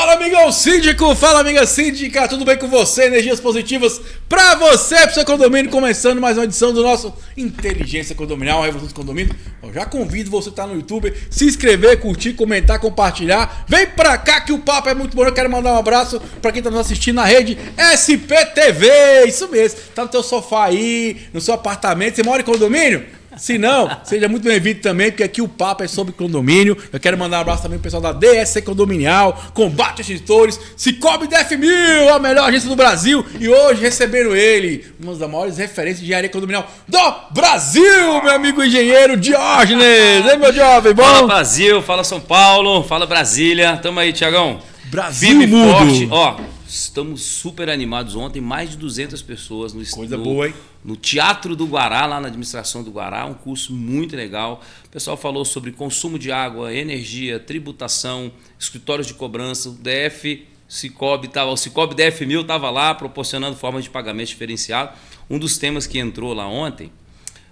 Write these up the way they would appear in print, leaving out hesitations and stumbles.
Fala, amigão síndico, fala, amiga síndica, tudo bem com você? Energias positivas pra você, pro seu condomínio, começando mais uma edição do nosso Inteligência Condominial, Revolução do Condomínio. Eu já convido você que tá no YouTube, se inscrever, curtir, comentar, compartilhar. Vem pra cá que o papo é muito bom. Eu quero mandar um abraço pra quem tá nos assistindo na rede SPTV, isso mesmo. Tá no teu sofá aí, no seu apartamento, você mora em condomínio? Se não, seja muito bem-vindo também, porque aqui o papo é sobre condomínio. Eu quero mandar um abraço também pro pessoal da DSC Condominial, Combate Extintores, Cicobi DF1000, a melhor agência do Brasil. E hoje recebendo ele, uma das maiores referências de engenharia condominial do Brasil, meu amigo engenheiro Diógenes. Ei, meu jovem, bom? Fala Brasil, fala São Paulo, fala Brasília. Tamo aí, Tiagão. Brasil firme, mudo. Forte. Ó, estamos super animados. Ontem, mais de 200 pessoas Coisa boa, hein? No Teatro do Guará, lá na administração do Guará, um curso muito legal. O pessoal falou sobre consumo de água, energia, tributação, escritórios de cobrança, o DF Cicobi o Cicobi DF1000 estava lá proporcionando formas de pagamento diferenciado. Um dos temas que entrou lá ontem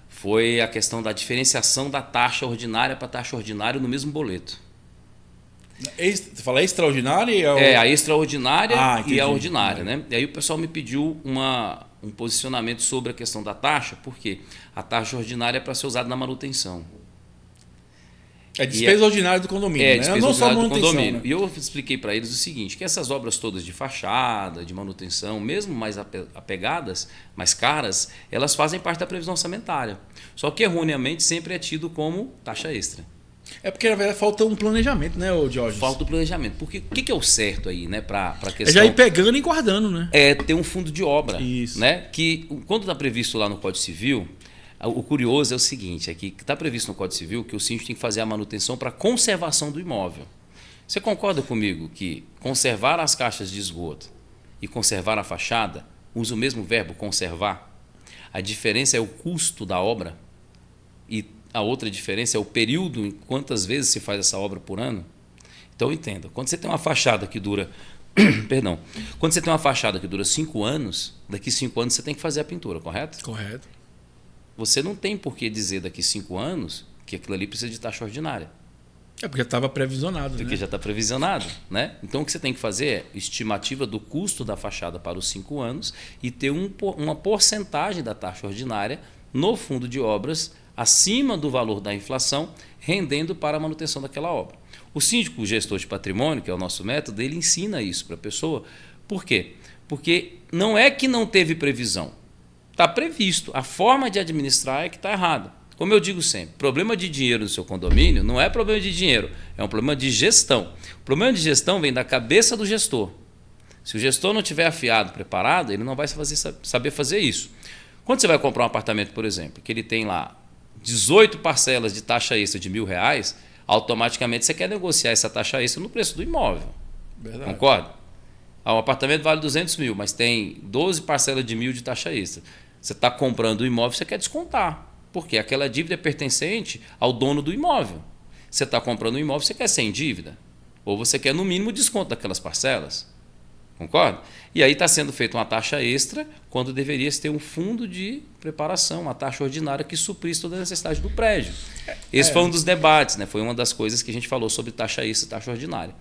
foi a questão da diferenciação da taxa ordinária para taxa ordinária no mesmo boleto. Você fala extraordinária? É, a extraordinária entendi. e a ordinária, né? E aí o pessoal me pediu um posicionamento sobre a questão da taxa, porque a taxa ordinária é para ser usada na manutenção. É despesa ordinária do condomínio, né? Despesa Não só ordinária do manutenção, condomínio. né? E eu expliquei para eles o seguinte, que essas obras todas de fachada, de manutenção, mesmo mais apegadas, mais caras, elas fazem parte da previsão orçamentária. Só que erroneamente sempre é tido como taxa extra. É porque, na verdade, falta um planejamento, né, Diógenes? Falta o planejamento. Porque o que é o certo aí, né, para a questão... É já ir pegando e guardando, né? É ter um fundo de obra. Isso. Né? Que, quando está previsto lá no Código Civil, o curioso é o seguinte, é que está previsto no Código Civil que o síndico tem que fazer a manutenção para conservação do imóvel. Você concorda comigo que conservar as caixas de esgoto e conservar a fachada usa o mesmo verbo, conservar? A diferença é o custo da obra e a outra diferença é o período em quantas vezes se faz essa obra por ano. Então entenda, quando você tem uma fachada que dura perdão, quando você tem uma fachada que dura 5 anos, daqui 5 anos você tem que fazer a pintura, correto? Correto. Você não tem por que dizer daqui 5 anos que aquilo ali precisa de taxa ordinária. É porque estava previsionado, Porque né? já está previsionado, né? Então o que você tem que fazer é estimativa do custo da fachada para os 5 anos e ter uma porcentagem da taxa ordinária no fundo de obras acima do valor da inflação, rendendo para a manutenção daquela obra. O síndico, o gestor de patrimônio, que é o nosso método, ele ensina isso para a pessoa. Por quê? Porque não é que não teve previsão. Está previsto. A forma de administrar é que está errada. Como eu digo sempre, problema de dinheiro no seu condomínio não é problema de dinheiro, é um problema de gestão. O problema de gestão vem da cabeça do gestor. Se o gestor não tiver afiado, preparado, ele não vai saber fazer isso. Quando você vai comprar um apartamento, por exemplo, que ele tem lá 18 parcelas de taxa extra de R$1.000, automaticamente você quer negociar essa taxa extra no preço do imóvel. Verdade. Concorda? O apartamento vale 200 mil, mas tem 12 parcelas de 1.000 de taxa extra. Você está comprando o imóvel, você quer descontar, porque aquela dívida é pertencente ao dono do imóvel. Você está comprando um imóvel, você quer sem dívida, ou você quer no mínimo desconto daquelas parcelas. Concorda? E aí está sendo feita uma taxa extra quando deveria ter um fundo de preparação, uma taxa ordinária que suprisse toda a necessidade do prédio. Esse foi um dos debates, né? Foi uma das coisas que a gente falou sobre taxa extra e taxa ordinária.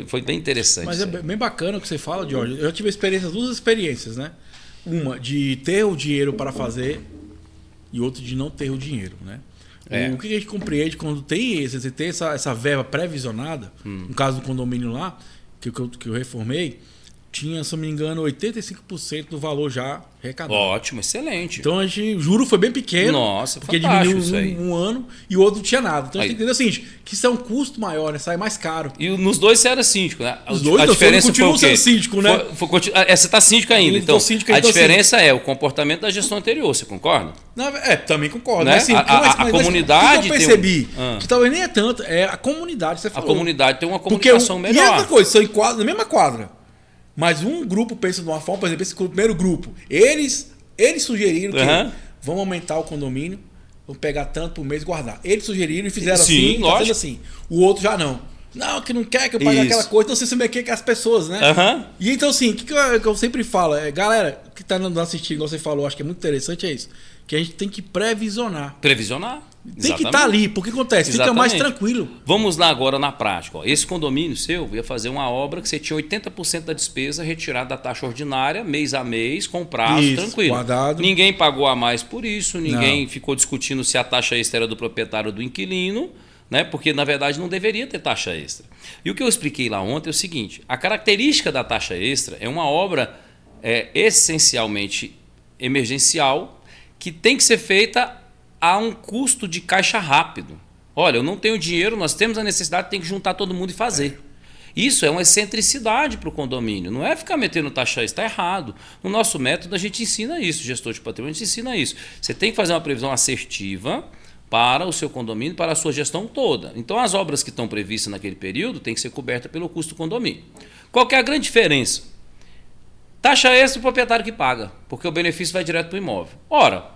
Foi bem interessante. Mas é bem bacana o que você fala, Diógenes. Eu tive duas experiências, né? Uma de ter o dinheiro para fazer e outra de não ter o dinheiro, né? O que a gente compreende quando você tem essa verba previsionada, no caso do condomínio lá, que eu reformei, tinha, se não me engano, 85% do valor já arrecadado. Ótimo, excelente. Então o juro foi bem pequeno. Nossa, porque fantástico diminuiu isso aí. um ano e o outro não tinha nada. Então a Aí. gente tem que entender o seguinte, que isso é um custo maior, né? Sai mais caro. E nos dois você era síndico, né? Os dois, a diferença eu continuo foi o quê? sendo síndico, né? Você está síndico ainda. Eu Então, tô síndico a ainda, tô diferença é o comportamento da gestão anterior, você concorda? Também concordo. Né? Mas, assim, A comunidade o que eu percebi, tem um- que talvez nem é tanto, é a comunidade, você A falou. comunidade tem uma Porque comunicação E melhor. outra coisa, são na mesma quadra. Mas um grupo pensa de uma forma, por exemplo, esse primeiro grupo, eles sugeriram que vamos aumentar o condomínio, vamos pegar tanto por mês e guardar. Eles sugeriram e fizeram Sim, assim, lógico. fazendo assim. O outro já não. Não, que não quer que eu pague Isso. aquela coisa, então você se meter com as pessoas, né? E então, assim, o que eu sempre falo, galera que tá nos assistindo, igual você falou, acho que é muito interessante, é isso. Que a gente tem que previsionar. Previsionar. Tem que estar ali, porque acontece, fica mais tranquilo. Vamos lá agora na prática. Ó. Esse condomínio seu ia fazer uma obra que você tinha 80% da despesa retirada da taxa ordinária, mês a mês, com prazo tranquilo. Guardado. Ninguém pagou a mais por isso, ninguém ficou discutindo se a taxa extra era do proprietário ou do inquilino, né? Porque, na verdade, não deveria ter taxa extra. E o que eu expliquei lá ontem é o seguinte, a característica da taxa extra é uma obra essencialmente emergencial que tem que ser feita a um custo de caixa rápido. Olha, eu não tenho dinheiro, nós temos a necessidade, tem que juntar todo mundo e fazer. Isso é uma excentricidade para o condomínio, não é ficar metendo taxa extra, está errado. No nosso método a gente ensina isso, gestor de patrimônio a gente ensina isso. Você tem que fazer uma previsão assertiva para o seu condomínio, para a sua gestão toda. Então as obras que estão previstas naquele período têm que ser cobertas pelo custo do condomínio. Qual que é a grande diferença? Taxa extra o proprietário que paga, porque o benefício vai direto para o imóvel. Ora,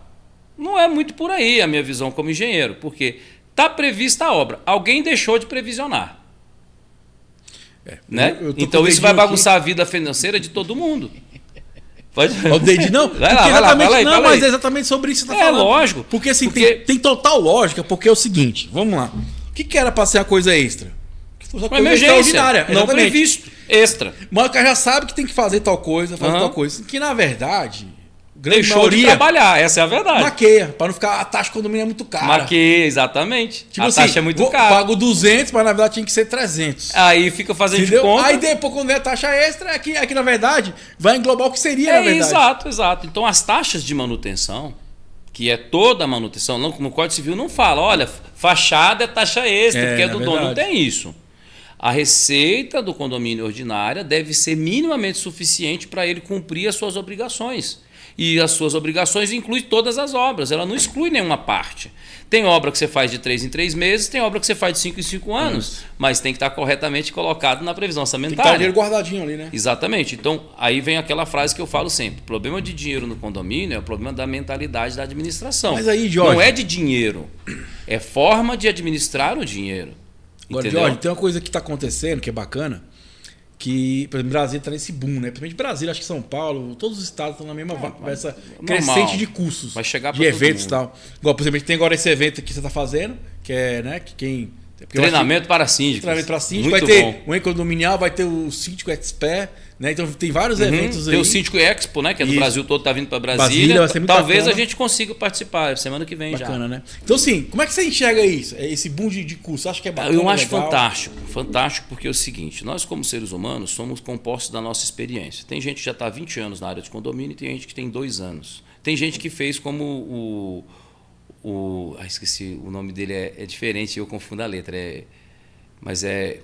não é muito por aí a minha visão como engenheiro, porque está prevista a obra, alguém deixou de previsionar. Né? Então isso vai bagunçar a vida financeira de todo mundo. Pode... O dedinho, não, vai lá, mas é exatamente sobre isso que você está falando. É lógico. Porque assim, tem total lógica, porque é o seguinte, vamos lá. O que era para ser a coisa extra? Que fosse uma coisa extraordinária. Não previsto, extra. Mas o cara já sabe que tem que fazer tal coisa, fazer tal coisa. Que na verdade... Deixou de trabalhar, essa é a verdade. Maqueia, para não ficar, a taxa de condomínio é muito cara. Maqueia, exatamente. Tipo a taxa é muito cara. Pago 200, mas na verdade tinha que ser 300. Aí fica fazendo de conta. Aí depois, quando é taxa extra, aqui na verdade vai englobar o que seria, na verdade. Exato. Então as taxas de manutenção, que é toda a manutenção, no Código Civil não fala, olha, fachada é taxa extra, porque é do dono, não tem isso. A receita do condomínio ordinária deve ser minimamente suficiente para ele cumprir as suas obrigações. E as suas obrigações incluem todas as obras, ela não exclui nenhuma parte. Tem obra que você faz de 3 em 3 meses, tem obra que você faz de 5 em 5 anos, mas tem que estar corretamente colocado na previsão orçamentária. Tem que estar dinheiro guardadinho ali, né? Exatamente. Então, aí vem aquela frase que eu falo sempre, o problema de dinheiro no condomínio é o problema da mentalidade da administração. Mas aí, Jorge... Não é de dinheiro, é forma de administrar o dinheiro. Agora, entendeu? Jorge, tem uma coisa que está acontecendo que é bacana, que, por exemplo, Brasília está nesse boom, né? Principalmente Brasília, acho que São Paulo, todos os estados estão na mesma essa crescente de custos, vai chegar de eventos e tal. Igual, por exemplo, tem agora esse evento que você está fazendo, que é, né, que quem... Treinamento para síndicos. Treinamento para síndicos. Vai ter o condominial, vai ter o Síndico Expert, né? Então tem vários eventos aí. Tem o Síndico Expo, né? Que é do Brasil todo, tá vindo para Brasília. Vai ser muito Talvez bacana. A gente consiga participar semana que vem. Bacana, já. Né? Então, assim, como é que você enxerga isso? Esse boom de curso? Acho que é bacana? Eu acho legal? fantástico, porque é o seguinte: nós, como seres humanos, somos compostos da nossa experiência. Tem gente que já está há 20 anos na área de condomínio e tem gente que tem 2 anos. Tem gente que fez como esqueci, o nome dele é diferente, eu confundo a letra. Mas é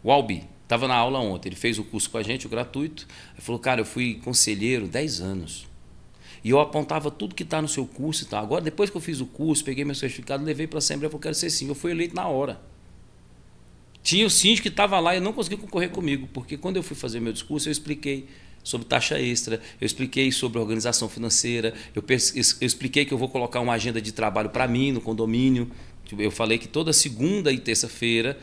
Walbi, estava na aula ontem, ele fez o curso com a gente, o gratuito. Ele falou, cara, eu fui conselheiro 10 anos. E eu apontava tudo que está no seu curso e tal. Agora, depois que eu fiz o curso, peguei meu certificado, levei para a Assembleia e falei, quero ser síndico. Eu fui eleito na hora. Tinha o síndico que estava lá e não conseguiu concorrer comigo, porque quando eu fui fazer meu discurso, eu expliquei sobre taxa extra, eu expliquei sobre organização financeira, eu expliquei que eu vou colocar uma agenda de trabalho para mim no condomínio. Eu falei que toda segunda e terça-feira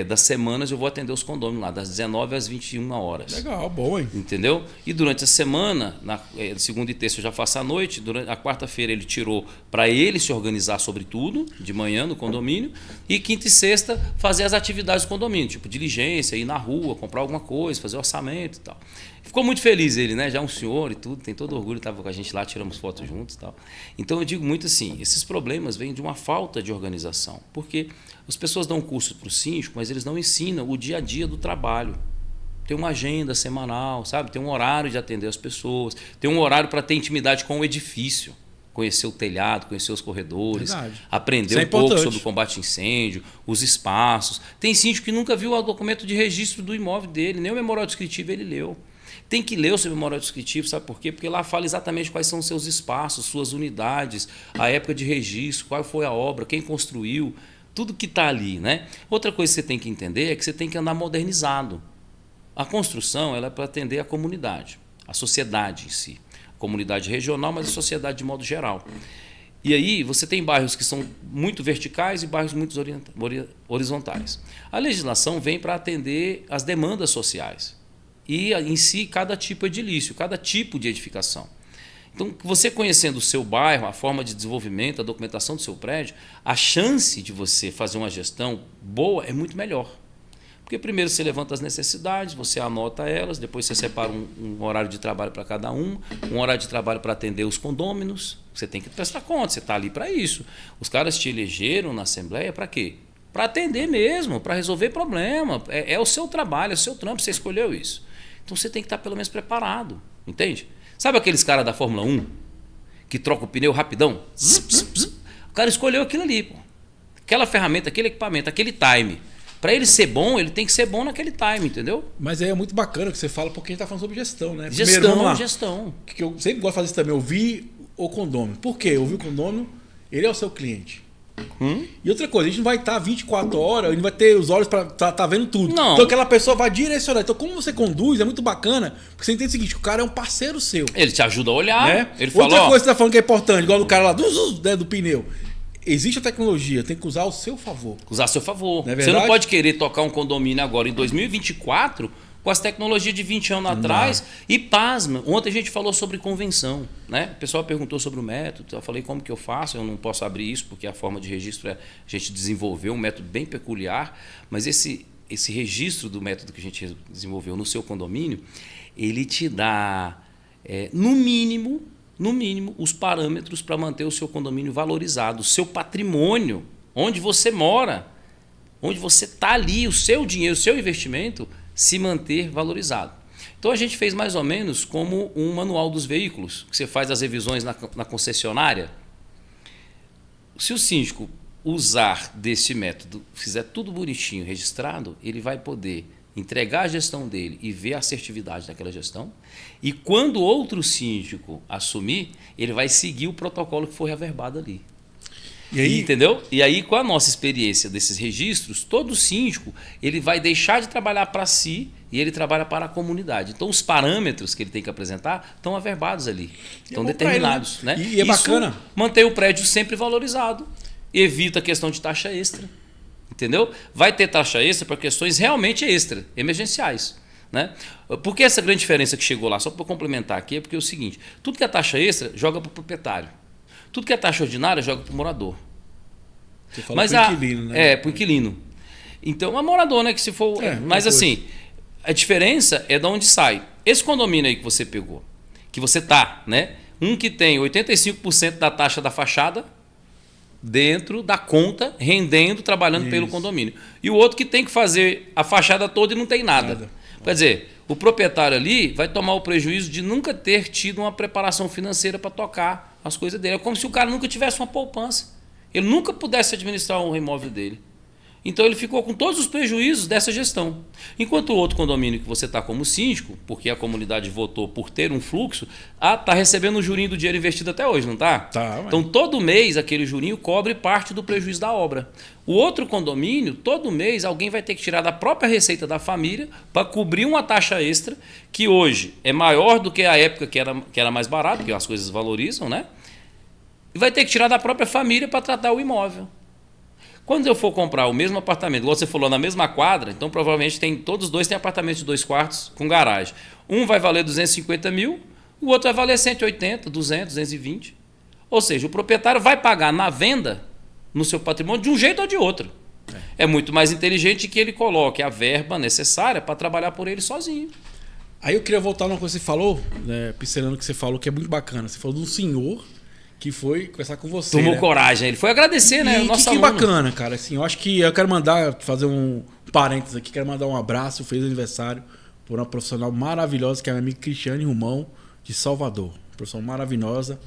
das semanas eu vou atender os condôminos lá, das 19 às 21 horas. Legal, boa, hein? Entendeu? E durante a semana, na segunda e terça eu já faço à noite, durante a quarta-feira ele tirou para ele se organizar sobre tudo, de manhã no condomínio, e quinta e sexta fazer as atividades do condomínio, tipo diligência, ir na rua, comprar alguma coisa, fazer orçamento e tal. Ficou muito feliz ele, né? Já um senhor e tudo, tem todo orgulho, estava com a gente lá, tiramos fotos juntos e tal. Então eu digo muito assim, esses problemas vêm de uma falta de organização, porque as pessoas dão curso para o síndico, mas eles não ensinam o dia a dia do trabalho. Tem uma agenda semanal, sabe? Tem um horário de atender as pessoas, tem um horário para ter intimidade com o edifício, conhecer o telhado, conhecer os corredores, aprender um pouco sobre o combate a incêndio, os espaços. Tem síndico que nunca viu o documento de registro do imóvel dele, nem o memorial descritivo ele leu. Tem que ler o seu memorial descritivo, sabe por quê? Porque lá fala exatamente quais são os seus espaços, suas unidades, a época de registro, qual foi a obra, quem construiu, tudo que está ali, né? Outra coisa que você tem que entender é que você tem que andar modernizado. A construção ela é para atender a comunidade, a sociedade em si. A comunidade regional, mas a sociedade de modo geral. E aí você tem bairros que são muito verticais e bairros muito horizontais. A legislação vem para atender as demandas sociais. E, em si, cada tipo edilício, cada tipo de edificação. Então, você conhecendo o seu bairro, a forma de desenvolvimento, a documentação do seu prédio, a chance de você fazer uma gestão boa é muito melhor. Porque primeiro você levanta as necessidades, você anota elas, depois você separa um horário de trabalho para cada um horário de trabalho para atender os condôminos. Você tem que prestar conta, você está ali para isso. Os caras te elegeram na Assembleia para quê? Para atender mesmo, para resolver problema. É o seu trabalho, é o seu trampo, você escolheu isso. Então você tem que estar pelo menos preparado, entende? Sabe aqueles caras da Fórmula 1 que troca o pneu rapidão? Zip, zip, zip. O cara escolheu aquilo ali, pô. Aquela ferramenta, aquele equipamento, aquele time. Para ele ser bom, ele tem que ser bom naquele time, entendeu? Mas é muito bacana o que você fala, porque a gente está falando sobre gestão, né? Gestão, primeiro, vamos lá. Gestão. Que eu sempre gosto de fazer isso também, ouvir o condômino. Por quê? Ouvir o condômino, ele é o seu cliente. E outra coisa, a gente não vai estar 24 horas, ele não vai ter os olhos para tá vendo tudo. Não. Então aquela pessoa vai direcionar. Então como você conduz é muito bacana, porque você entende o seguinte, o cara é um parceiro seu. Ele te ajuda a olhar. Né? Ele Outra fala, coisa que você tá falando que é importante, igual do cara lá do pneu. Existe a tecnologia, tem que usar ao seu favor. Usar a seu favor. Não é você verdade? não pode querer tocar um condomínio agora em 2024 com as tecnologias de 20 anos atrás. E pasma, ontem a gente falou sobre convenção. Né? O pessoal perguntou sobre o método. Eu falei como que eu faço, eu não posso abrir isso porque a forma de registro a gente desenvolveu um método bem peculiar. Mas esse registro do método que a gente desenvolveu no seu condomínio, ele te dá, no mínimo, os parâmetros para manter o seu condomínio valorizado, o seu patrimônio, onde você mora, onde você está ali, o seu dinheiro, o seu investimento, se manter valorizado. Então a gente fez mais ou menos como um manual dos veículos, que você faz as revisões na concessionária. Se o síndico usar desse método, fizer tudo bonitinho, registrado, ele vai poder entregar a gestão dele e ver a assertividade daquela gestão. E quando outro síndico assumir, ele vai seguir o protocolo que foi averbado ali. E aí, entendeu? E aí, com a nossa experiência desses registros, todo síndico ele vai deixar de trabalhar para si e ele trabalha para a comunidade. Então, os parâmetros que ele tem que apresentar estão averbados ali, estão determinados. Ele, né? Né? E é bacana. Mantém o prédio sempre valorizado, evita a questão de taxa extra. Entendeu? Vai ter taxa extra para questões realmente extra, emergenciais. Né? Por que essa grande diferença que chegou lá? Só para complementar aqui, é porque é o seguinte: tudo que é taxa extra, joga para o proprietário. Tudo que é taxa ordinária, joga para o morador. Você fala para o inquilino, né? Para o inquilino. Então, é morador, né? Que se for. Mas assim, a diferença é de onde sai. Esse condomínio aí que você pegou, que você tá, né? Um que tem 85% da taxa da fachada dentro da conta, rendendo, trabalhando pelo condomínio. E o outro que tem que fazer a fachada toda e não tem nada. Quer dizer, o proprietário ali vai tomar o prejuízo de nunca ter tido uma preparação financeira para tocar as coisas dele. É como se o cara nunca tivesse uma poupança. Ele nunca pudesse administrar um imóvel dele. Então ele ficou com todos os prejuízos dessa gestão. Enquanto o outro condomínio que você está como síndico, porque a comunidade votou por ter um fluxo, está recebendo o jurinho do dinheiro investido até hoje, não está? Tá. Então todo mês aquele jurinho cobre parte do prejuízo da obra. O outro condomínio, todo mês alguém vai ter que tirar da própria receita da família para cobrir uma taxa extra, que hoje é maior do que a época que era mais barato, porque as coisas valorizam, né? E vai ter que tirar da própria família para tratar o imóvel. Quando eu for comprar o mesmo apartamento, igual você falou, na mesma quadra, então provavelmente todos os dois têm apartamentos de 2 quartos com garagem. Um vai valer 250 mil, o outro vai valer 180, 200, 220. Ou seja, o proprietário vai pagar na venda, no seu patrimônio, de um jeito ou de outro. É muito mais inteligente que ele coloque a verba necessária para trabalhar por ele sozinho. Aí eu queria voltar numa coisa que você falou, né, pincelando que você falou, que é muito bacana. Você falou de um senhor que foi conversar com você. Tomou né? coragem, ele foi agradecer, né? E o nosso que aluno. bacana, cara. Assim, eu acho que eu quero fazer um parênteses aqui, quero mandar um abraço, fez aniversário por uma profissional maravilhosa, que é a minha amiga Cristiane Romão, de Salvador. Profissional maravilhosa.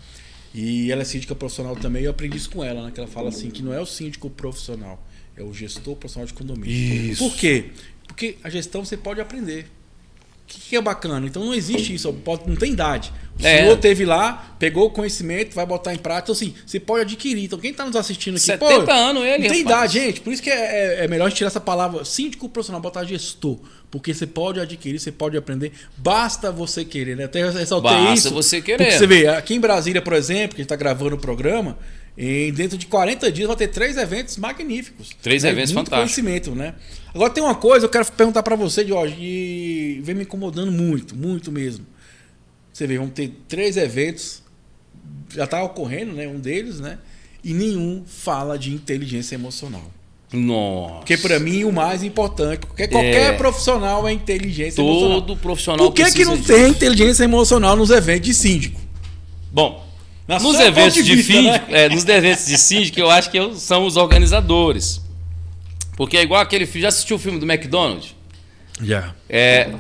E ela é síndica profissional também, e eu aprendi isso com ela, né? Que ela fala assim, que não é o síndico profissional, é o gestor profissional de condomínio. Isso. Por quê? Porque a gestão você pode aprender. O que é bacana? Então não existe isso, não tem idade. O senhor teve lá, pegou o conhecimento, vai botar em prática. Então, assim, você pode adquirir. Então, quem está nos assistindo aqui, 70 anos ele, não tem rapaz. idade, gente. Por isso que é melhor a gente tirar essa palavra síndico profissional, botar gestor. Porque você pode adquirir, você pode aprender. Basta você querer, né? Até ressaltei isso. Basta você querer. Porque você vê, aqui em Brasília, por exemplo, que a gente está gravando o programa, dentro de 40 dias vai ter 3 eventos magníficos. 3 eventos muito fantásticos. Conhecimento, né? Agora tem uma coisa, eu quero perguntar para você, Jorge, e vem me incomodando muito, muito mesmo. Você vê, vamos ter 3 eventos já está ocorrendo, né? Um deles, né? E nenhum fala de inteligência emocional. Nossa. Porque para mim o mais importante, porque qualquer profissional é inteligência emocional. Todo profissional Por que não tem inteligência emocional nos eventos de síndico? Bom, nos eventos de síndico, né? Nos eventos de síndico, eu acho que são os organizadores. Porque é igual aquele filme, já assistiu o filme do McDonald's? Já.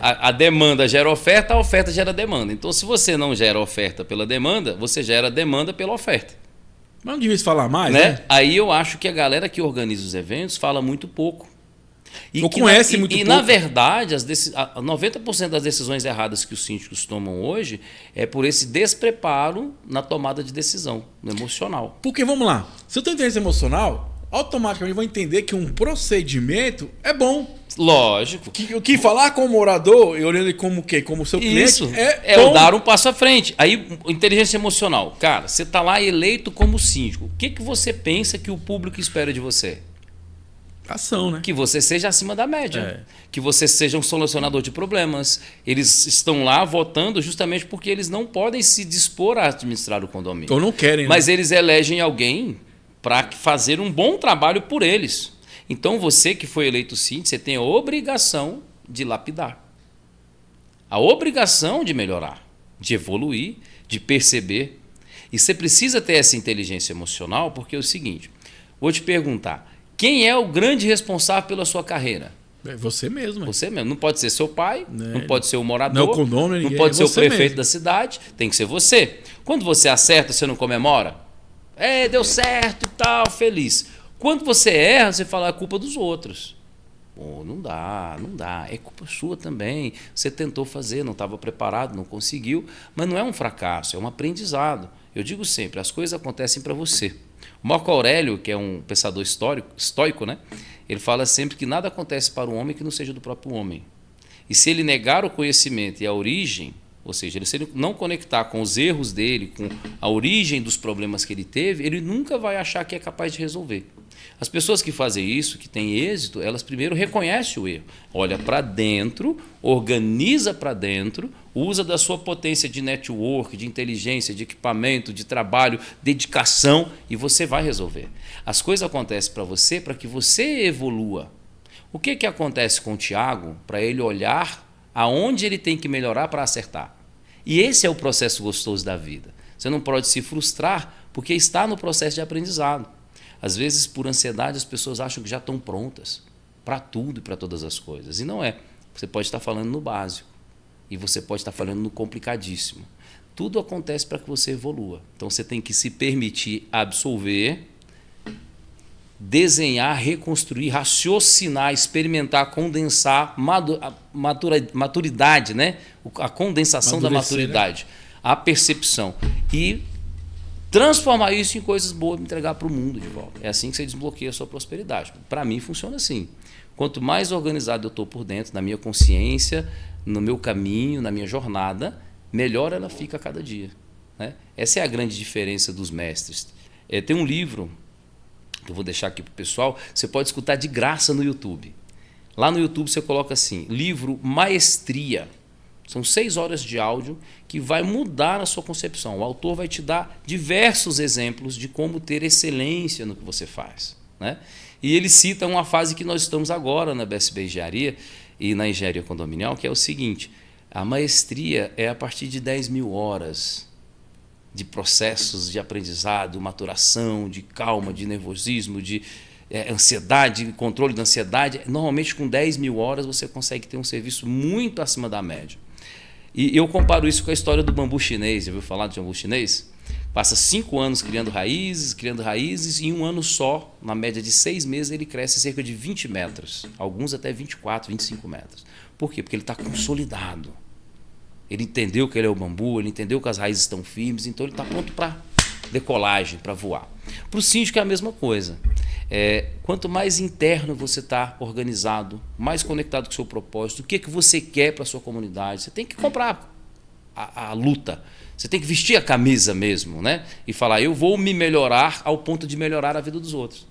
A demanda gera oferta, a oferta gera demanda. Então, se você não gera oferta pela demanda, você gera demanda pela oferta. Mas não devia se falar mais, né? Aí eu acho que a galera que organiza os eventos fala muito pouco. Não conhece muito pouco. E, na verdade, 90% das decisões erradas que os síndicos tomam hoje é por esse despreparo na tomada de decisão, no emocional. Porque, vamos lá, se eu tenho inteligência emocional, automaticamente eu vou entender que um procedimento é bom. Lógico. Que falar com o morador, e olhando ele como o quê? Como seu cliente, isso é o dar um passo à frente. Aí, inteligência emocional. Cara, você está lá eleito como síndico. O que você pensa que o público espera de você? Ação, né? Que você seja acima da média. Que você seja um solucionador de problemas. Eles estão lá votando justamente porque eles não podem se dispor a administrar o condomínio. Ou não querem. Mas eles elegem alguém para fazer um bom trabalho por eles. Então, você que foi eleito síndico, você tem a obrigação de lapidar. A obrigação de melhorar, de evoluir, de perceber. E você precisa ter essa inteligência emocional, porque é o seguinte, vou te perguntar, quem é o grande responsável pela sua carreira? É você mesmo. Você mesmo. Não pode ser seu pai, não pode ser o morador, não, condomínio, não pode ser o prefeito mesmo da cidade, tem que ser você. Quando você acerta, você não comemora? Deu certo e tal, feliz. Quando você erra, você fala a culpa dos outros. Pô, não dá. É culpa sua também. Você tentou fazer, não estava preparado, não conseguiu. Mas não é um fracasso, é um aprendizado. Eu digo sempre, as coisas acontecem para você. O Marco Aurélio, que é um pensador estoico, né? Ele fala sempre que nada acontece para o homem que não seja do próprio homem. E se ele negar o conhecimento e a origem, ou seja, se ele não conectar com os erros dele, com a origem dos problemas que ele teve, ele nunca vai achar que é capaz de resolver. As pessoas que fazem isso, que têm êxito, elas primeiro reconhecem o erro. Olha para dentro, organiza para dentro, usa da sua potência de network, de inteligência, de equipamento, de trabalho, dedicação, e você vai resolver. As coisas acontecem para você para que você evolua. O que acontece com o Tiago para ele olhar aonde ele tem que melhorar para acertar? E esse é o processo gostoso da vida. Você não pode se frustrar porque está no processo de aprendizado. Às vezes, por ansiedade, as pessoas acham que já estão prontas para tudo e para todas as coisas. E não é. Você pode estar falando no básico e você pode estar falando no complicadíssimo. Tudo acontece para que você evolua. Então, você tem que se permitir absorver, desenhar, reconstruir, raciocinar, experimentar, condensar, maturidade, né? A condensação da maturidade, né? A percepção. E transformar isso em coisas boas e entregar para o mundo de volta. É assim que você desbloqueia a sua prosperidade. Para mim, funciona assim. Quanto mais organizado eu estou por dentro, na minha consciência, no meu caminho, na minha jornada, melhor ela fica a cada dia, né? Essa é a grande diferença dos mestres. Tem um livro que eu vou deixar aqui para o pessoal, você pode escutar de graça no YouTube. Lá no YouTube você coloca assim, livro Maestria. São 6 horas de áudio que vai mudar a sua concepção. O autor vai te dar diversos exemplos de como ter excelência no que você faz, né? E ele cita uma fase que nós estamos agora na BSB Engenharia e na Engenharia Condominial, que é o seguinte, a maestria é a partir de 10.000 horas de processos de aprendizado, maturação, de calma, de nervosismo, de ansiedade, controle da ansiedade. Normalmente, com 10.000 horas, você consegue ter um serviço muito acima da média. E eu comparo isso com a história do bambu chinês. Já ouviu falar do bambu chinês? Passa 5 anos criando raízes, e em um ano só, na média de 6 meses, ele cresce cerca de 20 metros. Alguns até 24, 25 metros. Por quê? Porque ele está consolidado. Ele entendeu que ele é o bambu, ele entendeu que as raízes estão firmes, então ele está pronto para decolagem, para voar. Para o síndico é a mesma coisa. Quanto mais interno você está organizado, mais conectado com o seu propósito, o que você quer para a sua comunidade, você tem que comprar a luta, você tem que vestir a camisa mesmo, né? E falar, eu vou me melhorar ao ponto de melhorar a vida dos outros.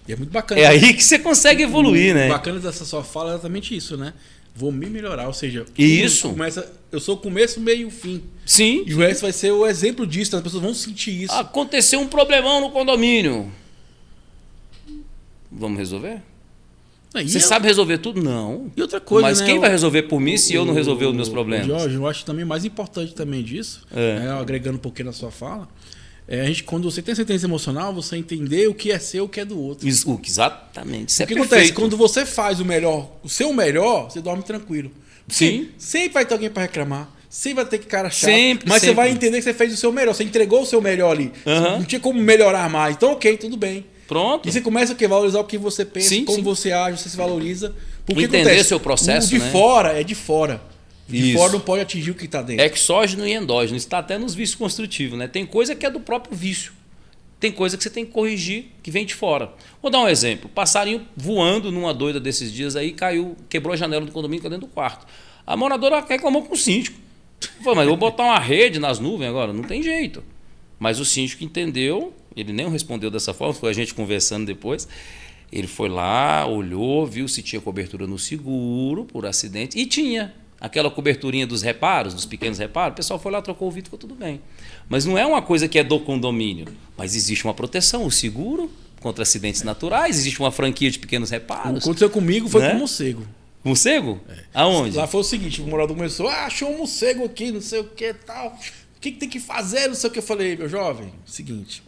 E é muito bacana. É aí que você consegue evoluir, né? O bacana dessa sua fala é exatamente isso, né? vou me melhorar. Ou seja, Isso. Eu sou o começo, meio e o fim. Sim. E o resto vai ser o exemplo disso. As pessoas vão sentir isso. Aconteceu um problemão no condomínio. Vamos resolver? Você sabe resolver tudo? Não. E outra coisa, mas né, quem vai resolver por mim se eu não resolver os meus problemas? Jorge, eu acho também mais importante também disso, agregando um pouquinho na sua fala, quando você tem essa inteligência emocional, você entender o que é seu e o que é do outro. Exatamente. Isso o é que perfeito. acontece? Quando você faz o seu melhor, você dorme tranquilo. Sim. Sempre vai ter alguém para reclamar. Sempre vai ter que cara chato. Sempre. Você vai entender que você fez o seu melhor. Você entregou o seu melhor ali. Não tinha como melhorar mais. Então, ok, tudo bem. Pronto. E você começa a valorizar o que você pensa, como você age, você se valoriza. Porque entender seu processo, o de fora é de fora. De fora não pode atingir o que está dentro. Exógeno e endógeno. Isso está até nos vícios construtivos, né? Tem coisa que é do próprio vício. Tem coisa que você tem que corrigir, que vem de fora. Vou dar um exemplo. Passarinho voando numa doida desses dias aí, quebrou a janela do condomínio, caiu dentro do quarto. A moradora reclamou com o síndico. Falei, mas eu vou botar uma rede nas nuvens agora? Não tem jeito. Mas o síndico entendeu, ele nem respondeu dessa forma, foi a gente conversando depois. Ele foi lá, olhou, viu se tinha cobertura no seguro por acidente. E tinha aquela coberturinha dos reparos, dos pequenos reparos. O pessoal foi lá, trocou o vidro, ficou tudo bem. Mas não é uma coisa que é do condomínio. Mas existe uma proteção, o seguro contra acidentes naturais, existe uma franquia de pequenos reparos. O que aconteceu comigo foi com o morcego. Morcego? Aonde? Lá foi o seguinte, o morador começou, achou um morcego aqui, não sei o que tal. O que tem que fazer, não sei o que. Eu falei, meu jovem, seguinte...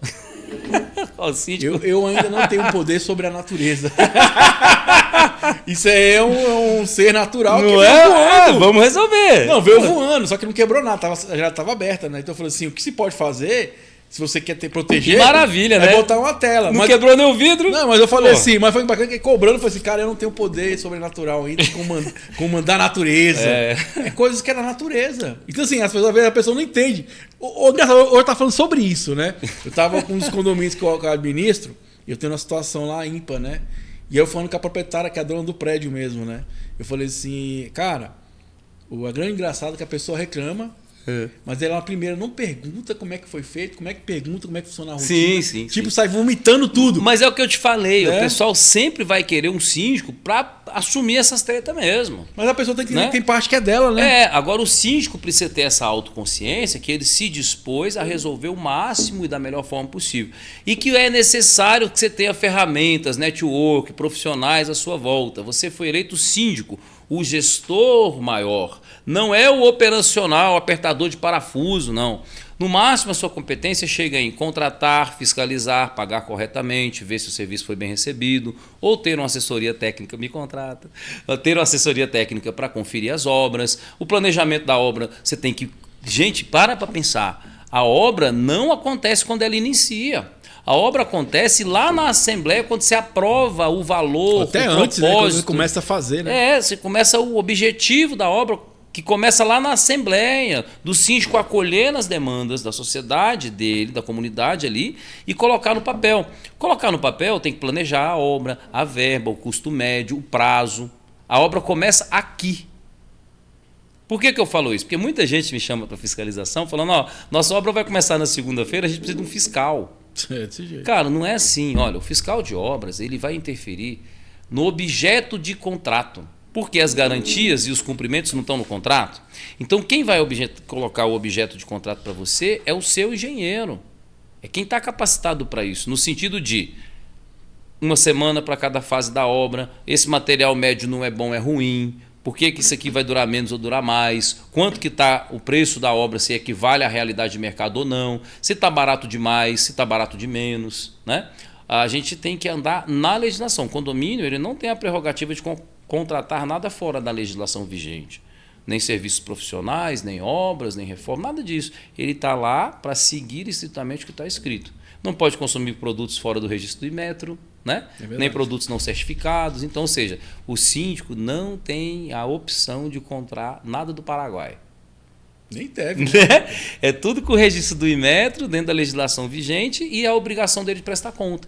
eu ainda não tenho poder sobre a natureza. Isso aí é um ser natural. Não é? Vamos resolver. Não, veio voando, só que não quebrou nada, já estava aberta, né? Então eu falei assim, o que se pode fazer, se você quer proteger... Que maravilha, né? É botar uma tela. Não quebrou nem o vidro? Não, mas eu falei assim, mas foi bacana que cobrando, eu falei assim, cara, eu não tenho poder sobrenatural ainda, comandar a natureza. É coisas que é da natureza. Então assim, às vezes a pessoa não entende. Hoje tá falando sobre isso, né? Eu tava com uns condomínios que eu administro, e eu tenho uma situação lá ímpar, né? E eu falando com a proprietária, que é a dona do prédio mesmo, né? Eu falei assim, cara, a grande engraçada é que a pessoa reclama, mas ela primeiro não pergunta como é que foi feito, como é que pergunta, como é que funciona a rotina. Sim. Sai vomitando tudo. Mas é o que eu te falei, o pessoal sempre vai querer um síndico para assumir essas tretas mesmo. Mas a pessoa tem que entender que tem parte que é dela, né? Agora o síndico precisa ter essa autoconsciência que ele se dispôs a resolver o máximo e da melhor forma possível. E que é necessário que você tenha ferramentas, network, profissionais à sua volta. Você foi eleito síndico, o gestor maior. Não é o operacional, o apertador de parafuso, não. No máximo, a sua competência chega em contratar, fiscalizar, pagar corretamente, ver se o serviço foi bem recebido, ou ter uma assessoria técnica, me contrata, ter uma assessoria técnica para conferir as obras. O planejamento da obra, você tem que... Gente, para pensar. A obra não acontece quando ela inicia. A obra acontece lá na Assembleia, quando você aprova o valor, até o antes, propósito. né, quando você começa a fazer, né? Você começa o objetivo da obra, que começa lá na Assembleia, do síndico acolher as demandas da sociedade dele, da comunidade ali, e colocar no papel. Colocar no papel tem que planejar a obra, a verba, o custo médio, o prazo. A obra começa aqui. Por que eu falo isso? Porque muita gente me chama para fiscalização falando, nossa obra vai começar na segunda-feira, a gente precisa de um fiscal. Desse jeito. Cara, não é assim. Olha, o fiscal de obras ele vai interferir no objeto de contrato. Porque as garantias e os cumprimentos não estão no contrato. Então, quem vai colocar o objeto de contrato para você é o seu engenheiro. É quem está capacitado para isso. No sentido de uma semana para cada fase da obra, esse material médio não é bom, é ruim. Por que isso aqui vai durar menos ou durar mais? Quanto que está o preço da obra, se equivale à realidade de mercado ou não? Se está barato demais, se está barato de menos, né? A gente tem que andar na legislação. O condomínio ele não tem a prerrogativa de contratar nada fora da legislação vigente. Nem serviços profissionais, nem obras, nem reforma, nada disso. Ele está lá para seguir estritamente o que está escrito. Não pode consumir produtos fora do registro do Inmetro, né? Nem produtos não certificados. Então, ou seja, o síndico não tem a opção de comprar nada do Paraguai. Nem deve. Né? É tudo com o registro do Inmetro, dentro da legislação vigente, e a obrigação dele de prestar conta.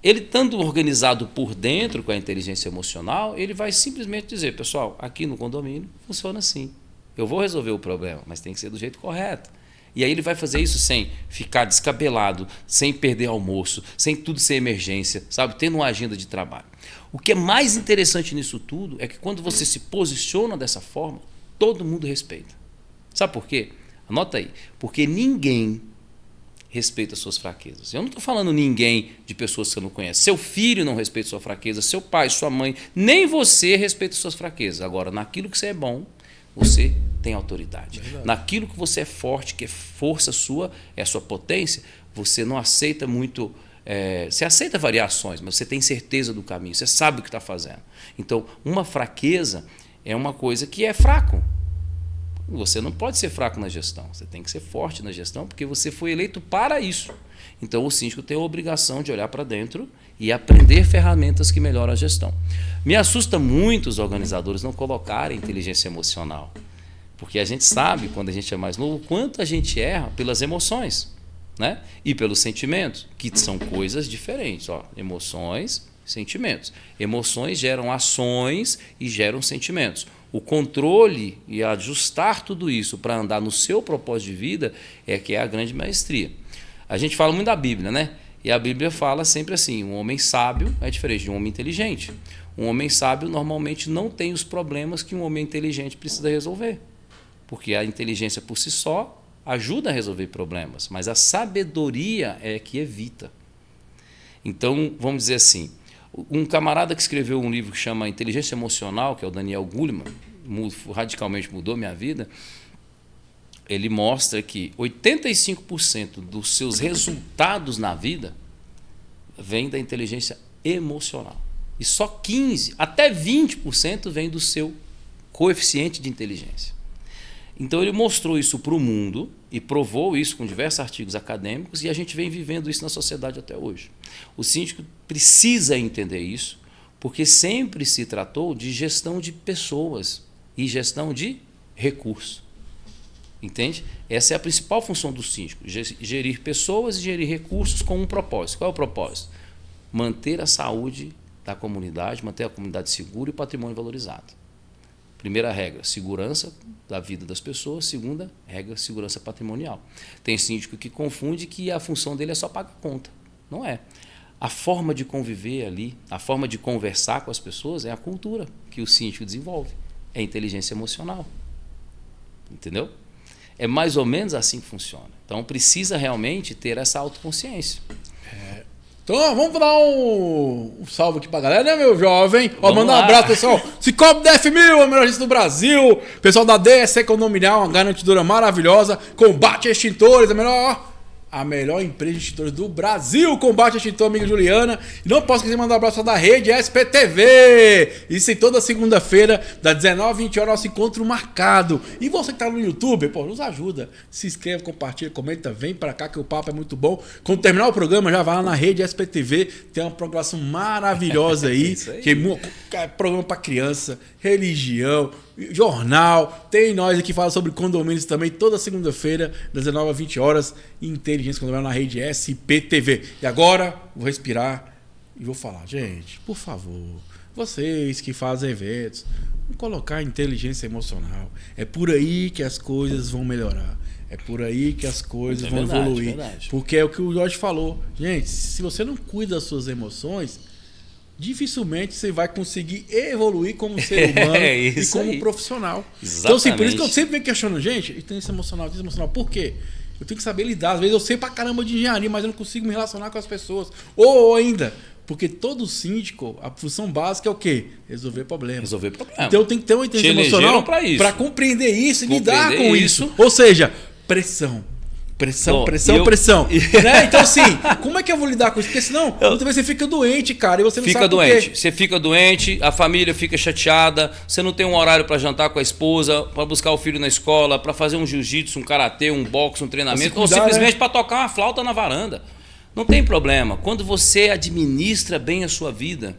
Ele, estando organizado por dentro com a inteligência emocional, ele vai simplesmente dizer, pessoal, aqui no condomínio funciona assim. Eu vou resolver o problema, mas tem que ser do jeito correto. E aí ele vai fazer isso sem ficar descabelado, sem perder almoço, sem tudo ser emergência, sabe? Tendo uma agenda de trabalho. O que é mais interessante nisso tudo é que quando você se posiciona dessa forma, todo mundo respeita. Sabe por quê? Anota aí. Porque ninguém respeita suas fraquezas. Eu não estou falando ninguém de pessoas que você não conhece. Seu filho não respeita sua fraqueza, seu pai, sua mãe, nem você respeita suas fraquezas. Agora, naquilo que você é bom, você tem autoridade. Verdade. Naquilo que você é forte, que é força sua, é a sua potência, você não aceita muito... você aceita variações, mas você tem certeza do caminho, você sabe o que está fazendo. Então, uma fraqueza é uma coisa que é fraco. Você não pode ser fraco na gestão, você tem que ser forte na gestão, porque você foi eleito para isso. Então, o síndico tem a obrigação de olhar para dentro e aprender ferramentas que melhoram a gestão. Me assusta muito os organizadores não colocarem inteligência emocional, porque a gente sabe, quando a gente é mais novo, o quanto a gente erra pelas emoções, né? E pelos sentimentos, que são coisas diferentes. Emoções, sentimentos. Emoções geram ações e geram sentimentos. O controle e ajustar tudo isso para andar no seu propósito de vida é que é a grande maestria. A gente fala muito da Bíblia, né? E a Bíblia fala sempre assim, um homem sábio é diferente de um homem inteligente. Um homem sábio normalmente não tem os problemas que um homem inteligente precisa resolver. Porque a inteligência por si só ajuda a resolver problemas, mas a sabedoria é que evita. Então, vamos dizer assim, um camarada que escreveu um livro que chama Inteligência Emocional, que é o Daniel Goleman, radicalmente mudou minha vida, ele mostra que 85% dos seus resultados na vida vem da inteligência emocional. E só 15%, até 20% vem do seu coeficiente de inteligência. Então ele mostrou isso para o mundo e provou isso com diversos artigos acadêmicos e a gente vem vivendo isso na sociedade até hoje. O síndico precisa entender isso, porque sempre se tratou de gestão de pessoas e gestão de recursos. Entende? Essa é a principal função do síndico, gerir pessoas e gerir recursos com um propósito. Qual é o propósito? Manter a saúde da comunidade, manter a comunidade segura e o patrimônio valorizado. Primeira regra, segurança da vida das pessoas. Segunda regra, segurança patrimonial. Tem síndico que confunde que a função dele é só pagar conta. Não é. A forma de conviver ali, a forma de conversar com as pessoas é a cultura que o síndico desenvolve. É inteligência emocional. Entendeu? É mais ou menos assim que funciona. Então precisa realmente ter essa autoconsciência. Então, vamos dar um salve aqui pra galera, né, meu jovem? Manda um abraço, pessoal. Cicobi DF1000, a melhor agência do Brasil. Pessoal da DS Condominial, uma garantidora maravilhosa. Combate Extintores, a melhor empresa de extintores do Brasil. Combate Extintor, amiga Juliana. E não posso esquecer de mandar um abraço da rede SPTV. Isso em toda segunda-feira, das 19 às 20 horas, nosso encontro marcado. E você que tá no YouTube, nos ajuda. Se inscreve, compartilha, comenta, vem pra cá que o papo é muito bom. Quando terminar o programa, já vai lá na rede SPTV. Tem uma programação maravilhosa aí. Que é programa pra criança, religião, jornal, tem nós aqui que fala sobre condomínios também, toda segunda-feira, das 19 às 20 horas, inteligência condominial na rede SPTV. E agora, vou respirar e vou falar, gente, por favor, vocês que fazem eventos, vamos colocar inteligência emocional. É por aí que as coisas vão melhorar. É por aí que as coisas vão evoluir. Verdade. Porque é o que o Jorge falou. Gente, se você não cuida das suas emoções, dificilmente você vai conseguir evoluir como ser humano e como profissional. Exatamente. Então, assim, por isso que eu sempre venho questionando, gente, inteligência emocional, por quê? Eu tenho que saber lidar. Às vezes eu sei pra caramba de engenharia, mas eu não consigo me relacionar com as pessoas. Ou ainda, porque todo síndico, a função básica é o quê? Resolver problemas. Então tem que ter uma inteligência emocional para compreender isso e lidar com isso. Ou seja, pressão. Pressão. Né? Então, assim, como é que eu vou lidar com isso? Porque senão, muitas vezes você fica doente, cara, e você não sabe por quê. Você fica doente, a família fica chateada, você não tem um horário para jantar com a esposa, para buscar o filho na escola, para fazer um jiu-jitsu, um karatê, um boxe, um treinamento, ou simplesmente para tocar uma flauta na varanda. Não tem problema. Quando você administra bem a sua vida,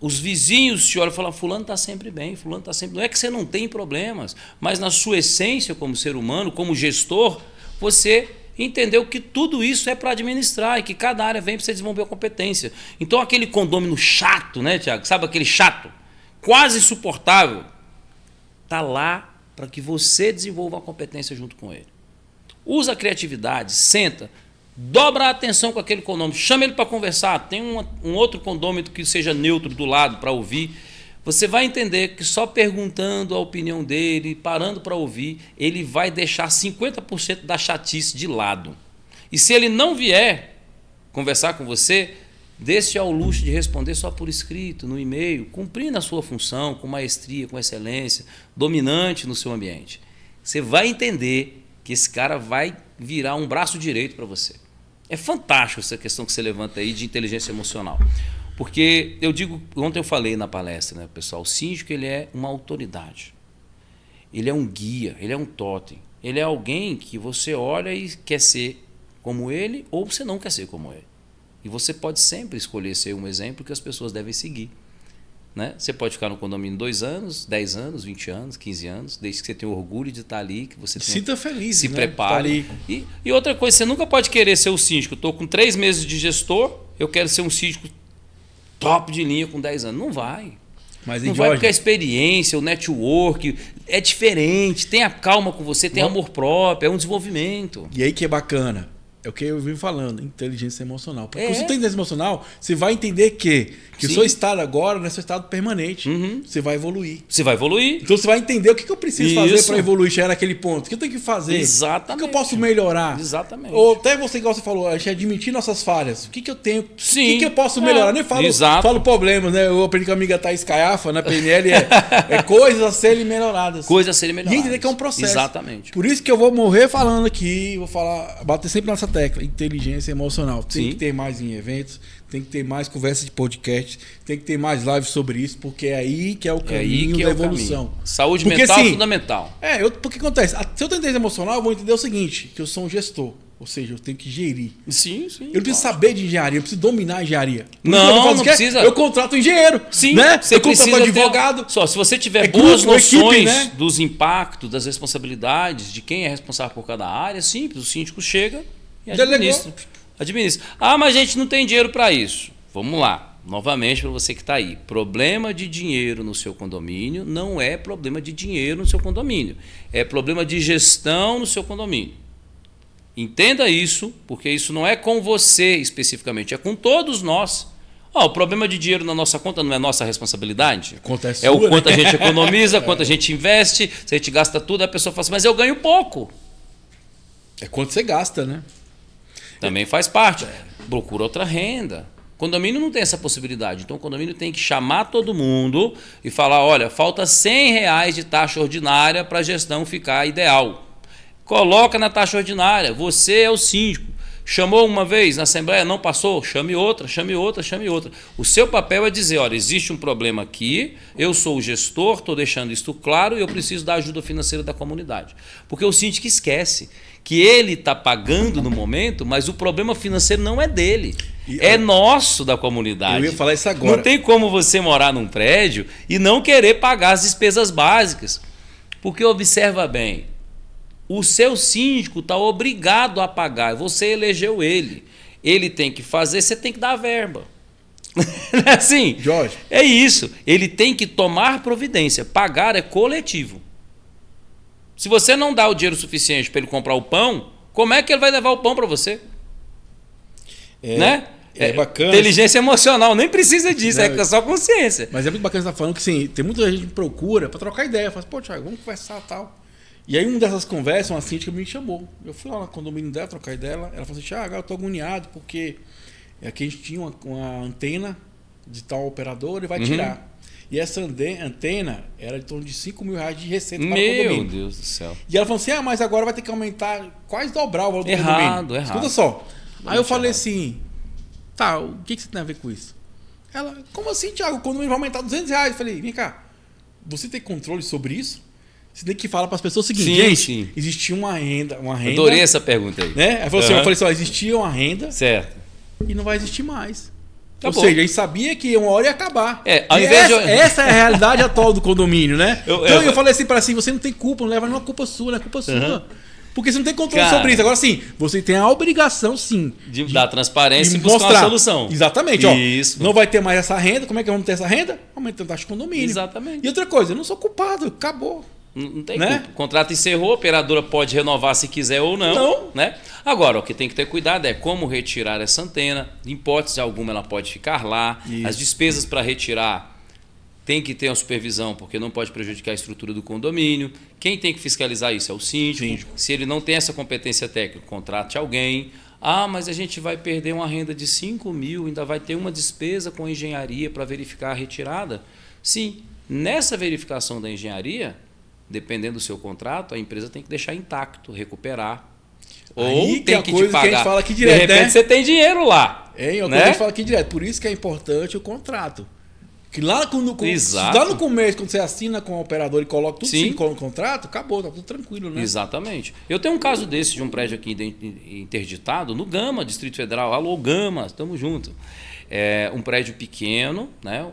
os vizinhos te olham e falam, fulano está sempre bem, fulano está sempre... Não é que você não tem problemas, mas na sua essência como ser humano, como gestor, você entendeu que tudo isso é para administrar e que cada área vem para você desenvolver a competência. Então aquele condômino chato, né, Tiago? Sabe aquele chato? Quase insuportável. Está lá para que você desenvolva a competência junto com ele. Usa a criatividade, senta, dobra a atenção com aquele condômino, chama ele para conversar, tem um outro condômino que seja neutro do lado para ouvir. Você vai entender que só perguntando a opinião dele, parando para ouvir, ele vai deixar 50% da chatice de lado. E se ele não vier conversar com você, dê-se ao luxo de responder só por escrito, no e-mail, cumprindo a sua função com maestria, com excelência, dominante no seu ambiente. Você vai entender que esse cara vai virar um braço direito para você. É fantástico essa questão que você levanta aí de inteligência emocional. Porque eu digo, ontem eu falei na palestra, né, pessoal, o síndico ele é uma autoridade. Ele é um guia, ele é um totem. Ele é alguém que você olha e quer ser como ele ou você não quer ser como ele. E você pode sempre escolher ser um exemplo que as pessoas devem seguir. Né? Você pode ficar no condomínio 2 anos, 10 anos, 20 anos, 15 anos, desde que você tenha orgulho de estar ali, que você sinta feliz, se né? prepare. Tá e outra coisa, você nunca pode querer ser o síndico. Estou com 3 meses de gestor, eu quero ser um síndico top de linha com 10 anos. Não vai. Mas, não vai porque a experiência, o network é diferente. Tenha calma com você, tenha amor próprio, é um desenvolvimento. E aí que é bacana. É o que eu vim falando, inteligência emocional. Porque quando você tem inteligência emocional, você vai entender que o seu estado agora não é seu estado permanente. Você vai evoluir. Você vai evoluir. Então você vai entender o que eu preciso fazer para evoluir, chegar naquele ponto. O que eu tenho que fazer? Exatamente. O que eu posso melhorar? Exatamente. Ou até você, igual você falou, a gente admitir nossas falhas. O que eu tenho? Sim. O que eu posso melhorar? Nem falo problemas, né? Eu aprendi com a amiga Thaís Caiafa, na PNL, é coisas a serem melhoradas. Coisas a serem melhoradas. E entender que é um processo. Exatamente. Por isso que eu vou morrer falando aqui, vou falar, bater sempre nessa tecla, inteligência emocional. Tem que ter mais em eventos, tem que ter mais conversa de podcast, tem que ter mais lives sobre isso, porque é aí que é o caminho da evolução. Saúde mental é fundamental. Porque acontece, se eu tenho inteligência emocional, eu vou entender o seguinte, que eu sou um gestor. Ou seja, eu tenho que gerir. Sim. Eu não preciso saber de engenharia, eu preciso dominar a engenharia. Não precisa. Eu contrato um engenheiro. Sim, né? Você eu contrato um advogado. Só se você tiver boas noções equipe, né? dos impactos, das responsabilidades, de quem é responsável por cada área, simples. O síndico chega e administra. Ah, mas a gente não tem dinheiro para isso. Vamos lá. Novamente, para você que está aí. Problema de dinheiro no seu condomínio não é problema de dinheiro no seu condomínio. É problema de gestão no seu condomínio. Entenda isso, porque isso não é com você especificamente, é com todos nós. O problema de dinheiro na nossa conta não é nossa responsabilidade? Acontece o quanto a gente economiza, quanto a gente investe, se a gente gasta tudo, a pessoa fala assim, mas eu ganho pouco. É quanto você gasta, né? Também faz parte. Procura outra renda. O condomínio não tem essa possibilidade. Então o condomínio tem que chamar todo mundo e falar, olha, falta R$100 de taxa ordinária para a gestão ficar ideal. Coloca na taxa ordinária. Você é o síndico. Chamou uma vez na Assembleia, não passou? Chame outra, chame outra, chame outra. O seu papel é dizer, olha, existe um problema aqui, eu sou o gestor, estou deixando isto claro e eu preciso da ajuda financeira da comunidade. Porque o síndico esquece que ele está pagando no momento, mas o problema financeiro não é dele. É nosso da comunidade. Eu ia falar isso agora. Não tem como você morar num prédio e não querer pagar as despesas básicas. Porque observa bem, o seu síndico está obrigado a pagar, você elegeu ele. Ele tem que fazer, você tem que dar a verba. Não é assim? Jorge. É isso. Ele tem que tomar providência. Pagar é coletivo. Se você não dá o dinheiro suficiente para ele comprar o pão, como é que ele vai levar o pão para você? Né? É bacana. Inteligência emocional, nem precisa disso, é só consciência. Mas é muito bacana você estar falando que sim, tem muita gente que procura para trocar ideia. Fala assim, pô, Thiago, vamos conversar e tal. E aí, uma dessas conversas, uma síndica me chamou. Eu fui lá no condomínio dela, trocar ideia. Ela falou assim, Thiago, eu tô agoniado porque aqui a gente tinha uma antena de tal operadora e vai tirar. E essa antena era de torno de R$5 mil de receita para o condomínio. Meu Deus do céu. E ela falou assim, mas agora vai ter que aumentar, quase dobrar o valor do condomínio. Errado. Escuta só. Aí eu falei assim, tá, o que você tem a ver com isso? Ela, como assim, Thiago? O condomínio vai aumentar R$200. Eu falei, vem cá, você tem controle sobre isso? Você tem que falar para as pessoas o seguinte, gente, existia uma renda. Adorei essa pergunta aí. Né? Ela falou assim, eu falei assim, existia uma renda certo. E não vai existir mais. Acabou. Ou seja, a gente sabia que uma hora ia acabar. Ao invés essa é a realidade atual do condomínio, né? Eu falei assim para você não tem culpa, não leva nenhuma culpa sua, não é culpa sua. Porque você não tem controle sobre isso. Agora sim, você tem a obrigação sim de dar transparência e buscar uma solução. Exatamente. Isso. Ó, não vai ter mais essa renda. Como é que vamos ter essa renda? Aumentando a taxa de condomínio. Exatamente. E outra coisa, eu não sou culpado, acabou. Não tem né? culpa. O contrato encerrou, a operadora pode renovar se quiser ou não. Né? Agora, o que tem que ter cuidado é como retirar essa antena. Em hipótese alguma, ela pode ficar lá. Isso. As despesas para retirar tem que ter uma supervisão, porque não pode prejudicar a estrutura do condomínio. Quem tem que fiscalizar isso é o síndico. Se ele não tem essa competência técnica, contrate alguém. Ah, mas a gente vai perder uma renda de 5 mil, ainda vai ter uma despesa com engenharia para verificar a retirada? Sim, nessa verificação da engenharia, dependendo do seu contrato, a empresa tem que deixar intacto, recuperar. Ou tem que te pagar. Que a gente fala aqui direto, de repente você tem dinheiro lá. É uma coisa né? que a gente fala aqui direto. Por isso que é importante o contrato. Que lá no começo, quando você assina com o operador e coloca tudo no contrato, acabou, tá tudo tranquilo, né? Exatamente. Eu tenho um caso desse de um prédio aqui interditado, no Gama, Distrito Federal. Alô, Gama, estamos juntos. É um prédio pequeno, né?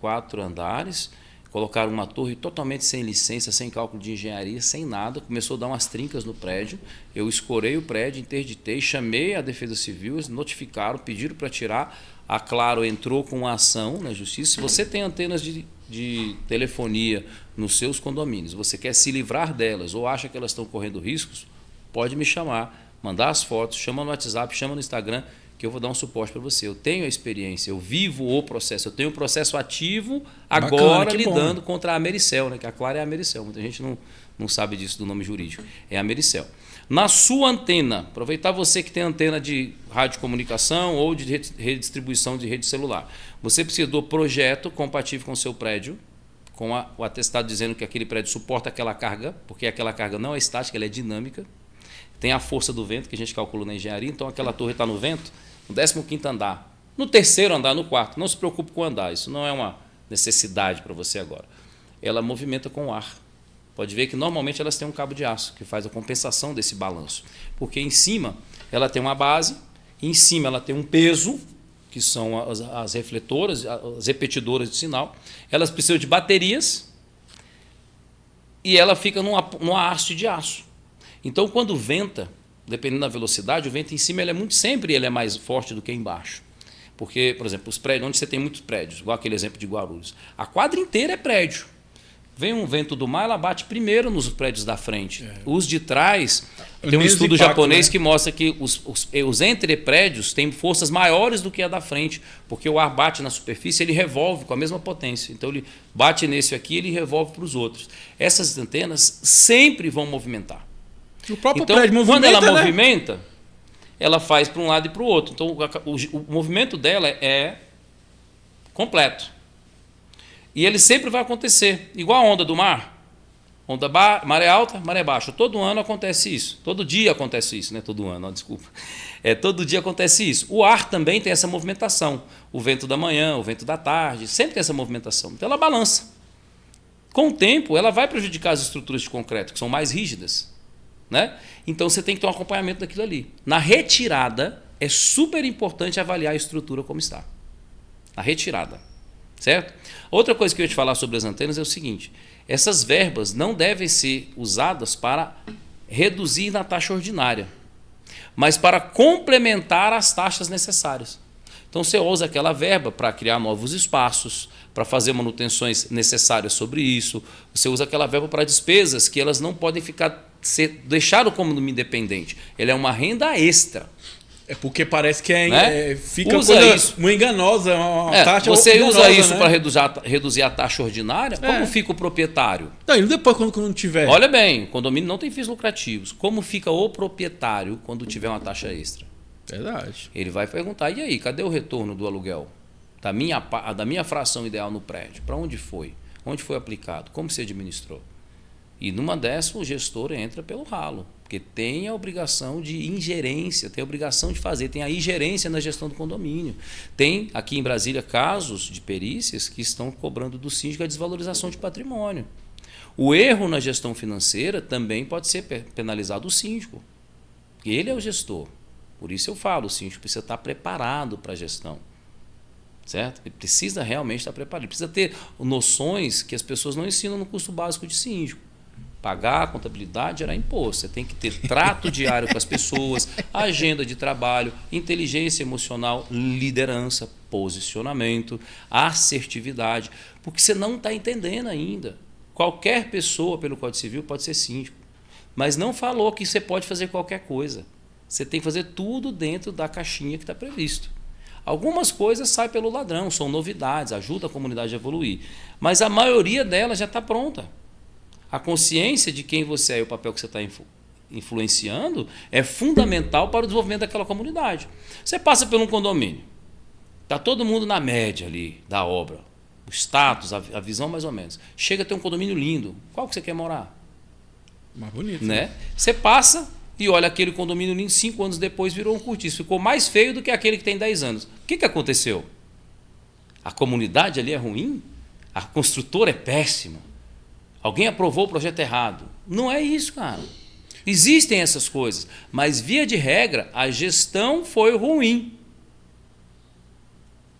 4 andares. Colocaram uma torre totalmente sem licença, sem cálculo de engenharia, sem nada. Começou a dar umas trincas no prédio. Eu escorei o prédio, interditei, chamei a Defesa Civil, eles notificaram, pediram para tirar. A Claro entrou com uma ação na justiça. Se você tem antenas de telefonia nos seus condomínios, você quer se livrar delas ou acha que elas estão correndo riscos, pode me chamar, mandar as fotos, chama no WhatsApp, chama no Instagram, que eu vou dar um suporte para você. Eu tenho a experiência, eu vivo o processo, eu tenho um processo ativo agora. Bacana, lidando contra a Americel, né? Que a Claro é a Americel. Muita gente não sabe disso do nome jurídico. É a Americel. Na sua antena, aproveitar você que tem antena de radiocomunicação ou de redistribuição de rede celular. Você precisa do projeto compatível com o seu prédio, com o atestado dizendo que aquele prédio suporta aquela carga, porque aquela carga não é estática, ela é dinâmica. Tem a força do vento que a gente calculou na engenharia, então aquela torre está no vento, no 15º andar, no 3º andar, no 4º. Não se preocupe com o andar, isso não é uma necessidade para você agora. Ela movimenta com o ar. Pode ver que normalmente elas têm um cabo de aço que faz a compensação desse balanço. Porque em cima ela tem uma base, em cima ela tem um peso, que são as refletoras, as repetidoras de sinal. Elas precisam de baterias e ela fica numa haste de aço. Então, quando venta, dependendo da velocidade, o vento em cima sempre ele é mais forte do que embaixo. Porque, por exemplo, os prédios, onde você tem muitos prédios, igual aquele exemplo de Guarulhos, a quadra inteira é prédio. Vem um vento do mar, ela bate primeiro nos prédios da frente. Os de trás, tem um estudo japonês, né, que mostra que os entreprédios têm forças maiores do que a da frente, porque o ar bate na superfície, ele revolve com a mesma potência. Então ele bate nesse aqui, ele revolve para os outros. Essas antenas sempre vão movimentar. O próprio então, prédio movimenta, quando ela né? movimenta, ela faz para um lado e para o outro. Então o movimento dela é completo. E ele sempre vai acontecer, igual a onda do mar. Maré alta, maré baixa. Todo ano acontece isso. Todo dia acontece isso, né? Todo ano, desculpa. Todo dia acontece isso. O ar também tem essa movimentação. O vento da manhã, o vento da tarde, sempre tem essa movimentação. Então ela balança. Com o tempo, ela vai prejudicar as estruturas de concreto, que são mais rígidas, né? Então você tem que ter um acompanhamento daquilo ali. Na retirada, é super importante avaliar a estrutura como está. Na retirada. Certo? Outra coisa que eu ia te falar sobre as antenas é o seguinte: essas verbas não devem ser usadas para reduzir na taxa ordinária, mas para complementar as taxas necessárias. Então você usa aquela verba para criar novos espaços, para fazer manutenções necessárias sobre isso. Você usa aquela verba para despesas que elas não podem ser deixado como independente. Ela é uma renda extra. É porque parece que fica usa coisa isso. muito enganosa. Taxa você enganosa, usa isso, né, para reduzir a taxa ordinária. Como fica o proprietário? Não, e depois, quando não tiver? Olha bem, o condomínio não tem fins lucrativos. Como fica o proprietário quando tiver uma taxa extra? Verdade. Ele vai perguntar: e aí, cadê o retorno do aluguel? Da minha fração ideal no prédio? Para onde foi? Onde foi aplicado? Como se administrou? E numa dessas o gestor entra pelo ralo, porque tem a obrigação de ingerência, tem a obrigação de fazer, tem a ingerência na gestão do condomínio. Tem aqui em Brasília casos de perícias que estão cobrando do síndico a desvalorização de patrimônio. O erro na gestão financeira também pode ser penalizado o síndico. Ele é o gestor. Por isso eu falo, o síndico precisa estar preparado para a gestão. Certo? Ele precisa realmente estar preparado. Ele precisa ter noções que as pessoas não ensinam no curso básico de síndico. Pagar, contabilidade, gerar imposto. Você tem que ter trato diário com as pessoas, agenda de trabalho, inteligência emocional, liderança, posicionamento, assertividade. Porque você não está entendendo ainda Qualquer pessoa pelo Código Civil pode ser síndico, mas não falou que você pode fazer qualquer coisa. Você tem que fazer tudo dentro da caixinha que está previsto. Algumas coisas saem pelo ladrão, são novidades, ajuda a comunidade a evoluir. Mas a maioria delas já está pronta. A consciência de quem você é e o papel que você está influenciando é fundamental para o desenvolvimento daquela comunidade. Você passa por um condomínio, está todo mundo na média ali da obra, o status, a visão mais ou menos. Chega a ter um condomínio lindo, qual que você quer morar? Mais bonito. Né? Você passa e olha aquele condomínio lindo, 5 anos depois virou um cortiço, ficou mais feio do que aquele que tem 10 anos. O que aconteceu? A comunidade ali é ruim? A construtora é péssima? Alguém aprovou o projeto errado? Não é isso, cara. Existem essas coisas, mas via de regra a gestão foi ruim.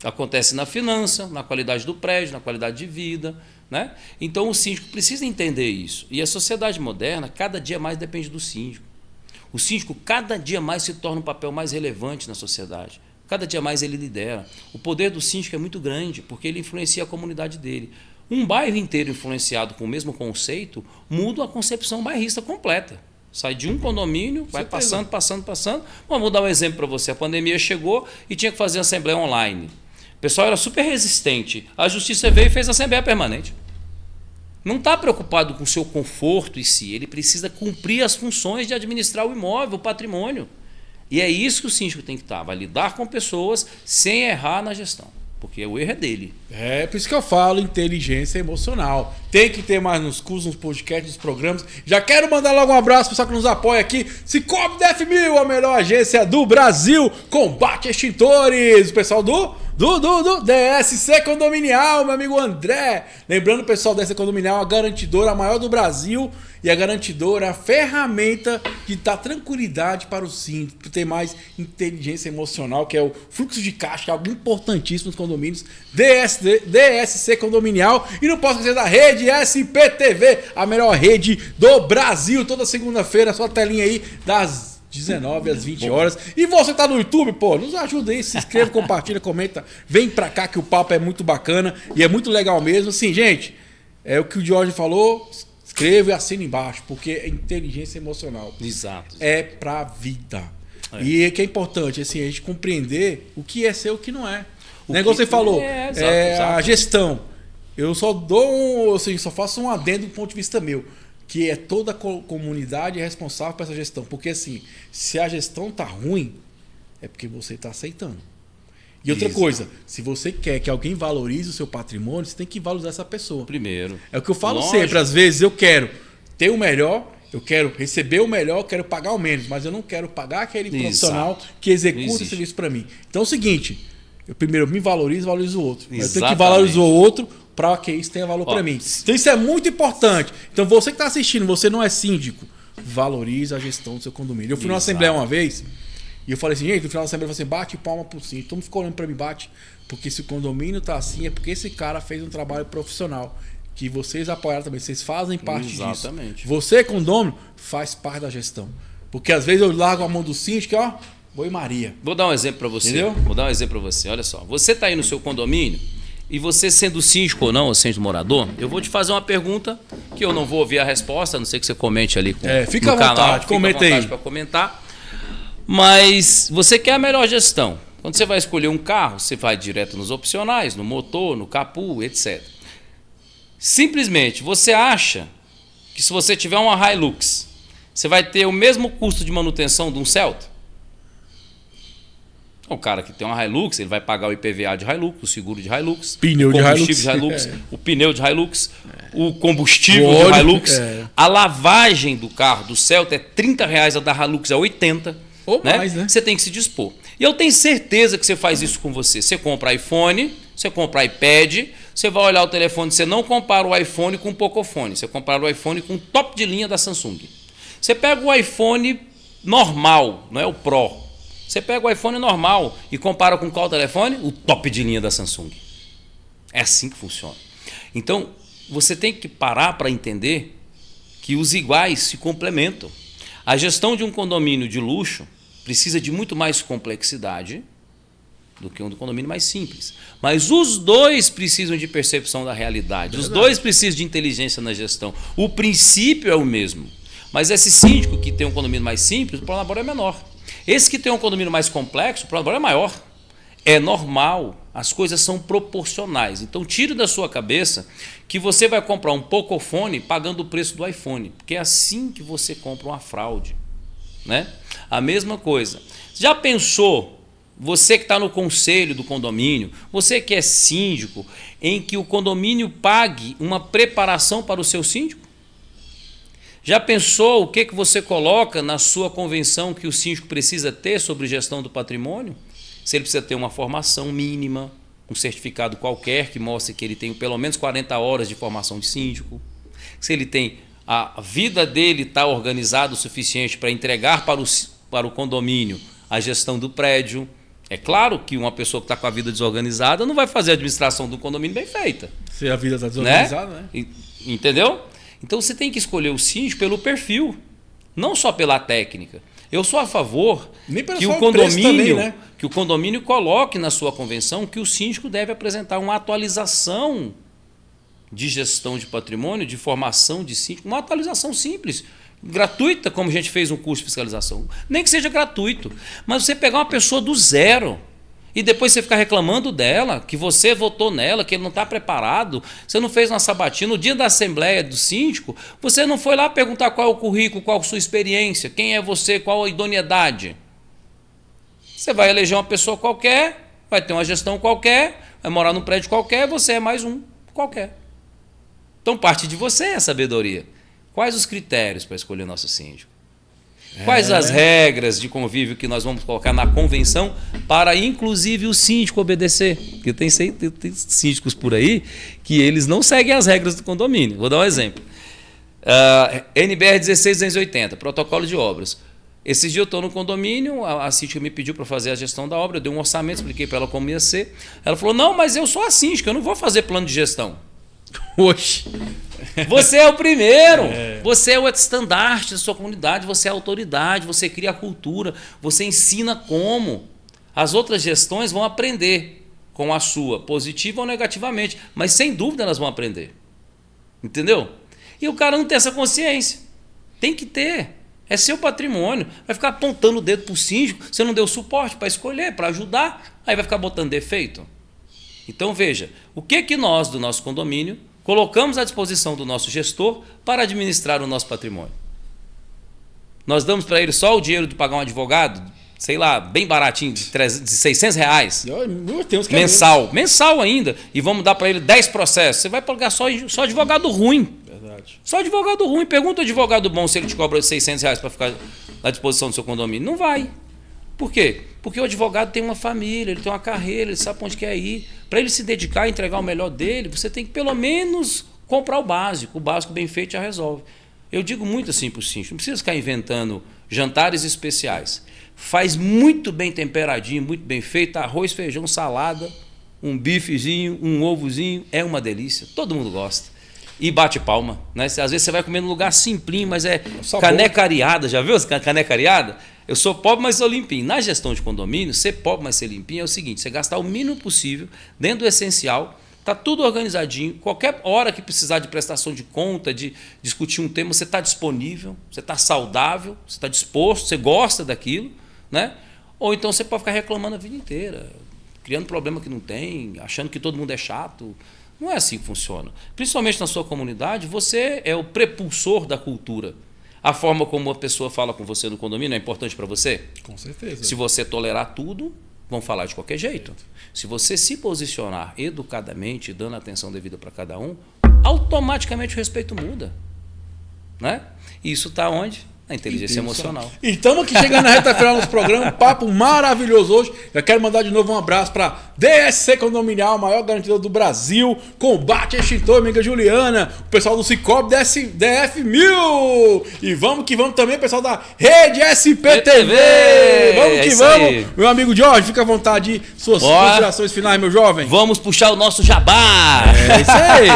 Acontece na finança, na qualidade do prédio, na qualidade de vida, né? Então o síndico precisa entender isso. E a sociedade moderna cada dia mais depende do síndico. O síndico cada dia mais se torna um papel mais relevante na sociedade. Cada dia mais ele lidera. O poder do síndico é muito grande, porque ele influencia a comunidade dele. Um bairro inteiro influenciado com o mesmo conceito muda a concepção bairrista completa. Sai de um condomínio, vai passando. Vamos dar um exemplo para você. A pandemia chegou e tinha que fazer assembleia online. O pessoal era super resistente. A justiça veio e fez assembleia permanente. Não está preocupado com o seu conforto em si. Ele precisa cumprir as funções de administrar o imóvel, o patrimônio. E é isso que o síndico tem que estar. Vai lidar com pessoas sem errar na gestão. Porque o erro é dele. É, por isso que eu falo inteligência emocional. Tem que ter mais nos cursos, nos podcasts, nos programas. Já quero mandar logo um abraço para o pessoal que nos apoia aqui. Cicobi DF1000, a melhor agência do Brasil. Combate extintores. O pessoal do DSC Condominial, meu amigo André. Lembrando, pessoal, DSC Condominial, a garantidora maior do Brasil. E a garantidora, a ferramenta que dá tranquilidade para o síndico, para ter mais inteligência emocional, que é o fluxo de caixa, que é algo importantíssimo nos condomínios. DSC Condominial. E não posso esquecer da rede SPTV, a melhor rede do Brasil. Toda segunda-feira, sua telinha aí das 19 às 20 horas. E você tá no YouTube, pô, nos ajuda aí, se inscreva, compartilha, comenta. Vem pra cá que o papo é muito bacana e é muito legal mesmo. Assim, gente, é o que o Jorge falou. Escreva e assina embaixo, porque é inteligência emocional. Exato. É pra vida. É. E é que é importante, assim, a gente compreender o que é ser e o que não é. O negócio que você falou, exato. A gestão. Eu só dou só faço um adendo do ponto de vista meu, que é toda a comunidade responsável por essa gestão. Porque assim, se a gestão tá ruim, é porque você está aceitando. E outra coisa, se você quer que alguém valorize o seu patrimônio, você tem que valorizar essa pessoa. Primeiro. É o que eu falo sempre. Às vezes eu quero ter o melhor, eu quero receber o melhor, eu quero pagar o menos, mas eu não quero pagar aquele profissional que executa o serviço para mim. Então é o seguinte, eu primeiro me valorizo o outro. Eu tenho que valorizar o outro para que isso tenha valor para mim. Então isso é muito importante. Então você que está assistindo, você não é síndico, valorize a gestão do seu condomínio. Eu fui numa assembleia uma vez e eu falei assim, gente, no final da assembleia eu falei assim, bate palma pro síndico. Todo mundo ficou olhando para mim, bate, porque se o condomínio tá assim é porque esse cara fez um trabalho profissional. Que vocês apoiaram também, vocês fazem parte disso. Você, condômino, faz parte da gestão. Porque às vezes eu largo a mão do síndico, ó, Oi Maria. Vou dar um exemplo para você. Entendeu? Vou dar um exemplo para você. Olha só, você está aí no seu condomínio e você sendo síndico ou não, ou sendo morador, eu vou te fazer uma pergunta que eu não vou ouvir a resposta, a não ser que você comente ali fica no à vontade, canal. comenta aí. Para comentar. Mas você quer a melhor gestão. Quando você vai escolher um carro, você vai direto nos opcionais, no motor, no capô, etc. Simplesmente, você acha que se você tiver uma Hilux, você vai ter o mesmo custo de manutenção de um Celta? O cara que tem uma Hilux, ele vai pagar o IPVA de Hilux, o seguro de Hilux, pneu o combustível de Hilux, o pneu de Hilux, o combustível de Hilux. A lavagem do carro do Celta é R$30, a da Hilux é 80. Ou mais, né? Você tem que se dispor. E eu tenho certeza que você faz isso com você. Você compra iPhone, você compra iPad, você vai olhar o telefone, você não compara o iPhone com o Pocophone, você compara o iPhone com o top de linha da Samsung. Você pega o iPhone normal, não é o Pro. Você pega o iPhone normal e compara com qual telefone? O top de linha da Samsung. É assim que funciona. Então, você tem que parar para entender que os iguais se complementam. A gestão de um condomínio de luxo precisa de muito mais complexidade do que um do condomínio mais simples. Mas os dois precisam de percepção da realidade. Os dois precisam de inteligência na gestão. O princípio é o mesmo. Mas esse síndico que tem um condomínio mais simples, o plano laboral é menor. Esse que tem um condomínio mais complexo, o plano laboral é maior. É normal. As coisas são proporcionais. Então, tire da sua cabeça que você vai comprar um Pocophone pagando o preço do iPhone. Porque é assim que você compra uma fraude. Né? A mesma coisa. Já pensou, você que está no conselho do condomínio, você que é síndico, em que o condomínio pague uma preparação para o seu síndico? Já pensou o que você coloca na sua convenção que o síndico precisa ter sobre gestão do patrimônio? Se ele precisa ter uma formação mínima, um certificado qualquer que mostre que ele tem pelo menos 40 horas de formação de síndico, se ele tem a vida dele está organizada o suficiente para entregar para o condomínio a gestão do prédio. É claro que uma pessoa que está com a vida desorganizada não vai fazer a administração do condomínio bem feita. Se a vida está desorganizada, né? Entendeu? Então você tem que escolher o síndico pelo perfil, não só pela técnica. Eu sou a favor que o condomínio, também, né? Que o condomínio coloque na sua convenção que o síndico deve apresentar uma atualização de gestão de patrimônio, de formação de síndico, uma atualização simples, gratuita, como a gente fez um curso de fiscalização. Nem que seja gratuito, mas você pegar uma pessoa do zero e depois você ficar reclamando dela, que você votou nela, que ele não está preparado, você não fez uma sabatina. No dia da assembleia do síndico, você não foi lá perguntar qual é o currículo, qual a sua experiência, quem é você, qual a idoneidade. Você vai eleger uma pessoa qualquer, vai ter uma gestão qualquer, vai morar num prédio qualquer, você é mais um qualquer. Então parte de você a sabedoria. Quais os critérios para escolher nosso síndico? Quais as regras de convívio que nós vamos colocar na convenção para, inclusive, o síndico obedecer? Porque tem síndicos por aí que eles não seguem as regras do condomínio. Vou dar um exemplo. NBR 16280, protocolo de obras. Esses dias eu estou no condomínio, a síndica me pediu para fazer a gestão da obra, eu dei um orçamento, expliquei para ela como ia ser. Ela falou, não, mas eu sou a síndica, eu não vou fazer plano de gestão. Oxe! Você é o primeiro, você é o estandarte da sua comunidade, você é a autoridade, você cria a cultura, você ensina como. As outras gestões vão aprender com a sua, positiva ou negativamente, mas sem dúvida elas vão aprender. Entendeu? E o cara não tem essa consciência. Tem que ter. É seu patrimônio. Vai ficar apontando o dedo para o síndico, você não deu suporte para escolher, para ajudar, aí vai ficar botando defeito. Então veja, o que nós do nosso condomínio colocamos à disposição do nosso gestor para administrar o nosso patrimônio? Nós damos para ele só o dinheiro de pagar um advogado, sei lá, bem baratinho, de R$600 mensal. Mensal ainda. E vamos dar para ele 10 processos. Você vai pagar só advogado ruim. Verdade. Só advogado ruim. Pergunta ao advogado bom se ele te cobra R$600 para ficar à disposição do seu condomínio. Não vai. Por quê? Porque o advogado tem uma família, ele tem uma carreira, ele sabe para onde quer ir. Para ele se dedicar e entregar o melhor dele, você tem que pelo menos comprar o básico bem feito já resolve. Eu digo muito assim para o síndico, não precisa ficar inventando jantares especiais. Faz muito bem temperadinho, muito bem feito, arroz, feijão, salada, um bifezinho, um ovozinho, é uma delícia, todo mundo gosta. E bate palma, né? Às vezes você vai comer num lugar simplinho, mas é caneca areada, já viu caneca areada? Eu sou pobre, mas sou limpinho. Na gestão de condomínio, ser pobre, mas ser limpinho é o seguinte, você gastar o mínimo possível, dentro do essencial, está tudo organizadinho, qualquer hora que precisar de prestação de conta, de discutir um tema, você está disponível, você está saudável, você está disposto, você gosta daquilo, né? Ou então você pode ficar reclamando a vida inteira, criando problema que não tem, achando que todo mundo é chato. Não é assim que funciona. Principalmente na sua comunidade, você é o prepulsor da cultura. A forma como a pessoa fala com você no condomínio é importante para você? Com certeza. Se você tolerar tudo, vão falar de qualquer jeito. Se você se posicionar educadamente, dando atenção devida para cada um, automaticamente o respeito muda. Né? E isso está onde? A inteligência emocional. E estamos aqui chegando na reta final do nosso programa, um papo maravilhoso hoje. Eu quero mandar de novo um abraço para DSC Condominial, a maior garantidora do Brasil, Combate Extintor, amiga Juliana, o pessoal do Cicobi DF1000. E vamos que vamos também, pessoal da Rede SPTV. Vamos que vamos. Aí. Meu amigo Jorge, fica à vontade, suas considerações finais, meu jovem. Vamos puxar o nosso jabá. É isso aí.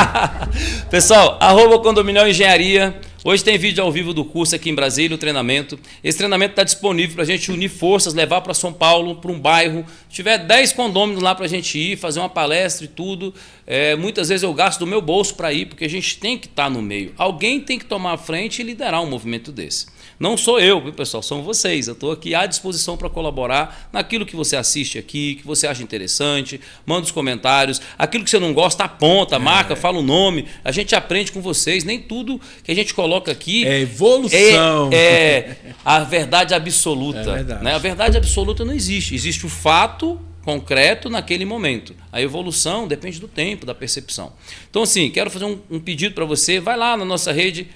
Pessoal, @Condominial Engenharia. Hoje tem vídeo ao vivo do curso aqui em Brasília, o treinamento. Esse treinamento está disponível para a gente unir forças, levar para São Paulo, para um bairro. Se tiver 10 condôminos lá para a gente ir, fazer uma palestra e tudo. Muitas vezes eu gasto do meu bolso para ir, porque a gente tem que estar no meio. Alguém tem que tomar a frente e liderar um movimento desse. Não sou eu, viu, pessoal? São vocês. Eu estou aqui à disposição para colaborar naquilo que você assiste aqui, que você acha interessante. Manda os comentários. Aquilo que você não gosta, aponta, marca, fala o nome. A gente aprende com vocês. Nem tudo que a gente coloca aqui é evolução. É a verdade absoluta. É verdade. Né? A verdade absoluta não existe. Existe o fato concreto naquele momento. A evolução depende do tempo, da percepção. Então, assim, quero fazer um pedido para você. Vai lá na nossa rede,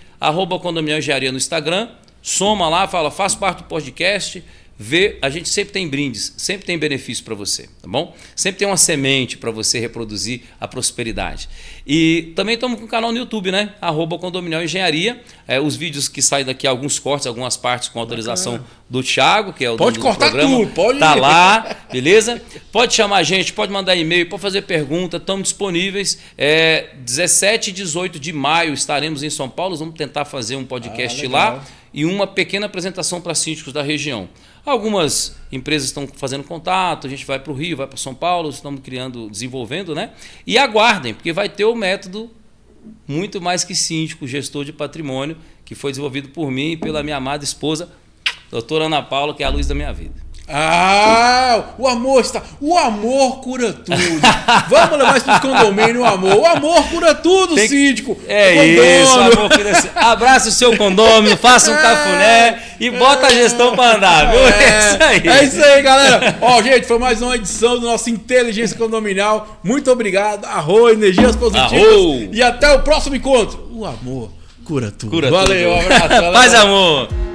@Condominial Engenharia no Instagram. Soma lá, fala, faz parte do podcast, vê, a gente sempre tem brindes, sempre tem benefício para você, tá bom? Sempre tem uma semente para você reproduzir a prosperidade. E também estamos com o canal no YouTube, né? @Condominial Engenharia. Os vídeos que saem daqui, alguns cortes, algumas partes com autorização do Thiago, que é o dono do programa. Pode cortar tudo, pode. Tá lá, beleza? Pode chamar a gente, pode mandar e-mail, pode fazer pergunta, estamos disponíveis. 17 e 18 de maio estaremos em São Paulo, vamos tentar fazer um podcast lá e uma pequena apresentação para síndicos da região. Algumas empresas estão fazendo contato, a gente vai para o Rio, vai para São Paulo, estamos desenvolvendo, né? E aguardem, porque vai ter o método muito mais que síndico, gestor de patrimônio, que foi desenvolvido por mim e pela minha amada esposa, doutora Ana Paula, que é a luz da minha vida. O amor cura tudo. Vamos levar isso para os condomínios, o amor cura tudo, síndico. Isso, amor cura tudo. Abraça o seu condômino, faça um cafuné e bota a gestão para andar, viu? É isso aí, galera. Gente, foi mais uma edição do nosso Inteligência Condominial. Muito obrigado. Energias positivas. E até o próximo encontro. O amor cura tudo. Valeu, um abraço. Paz e amor.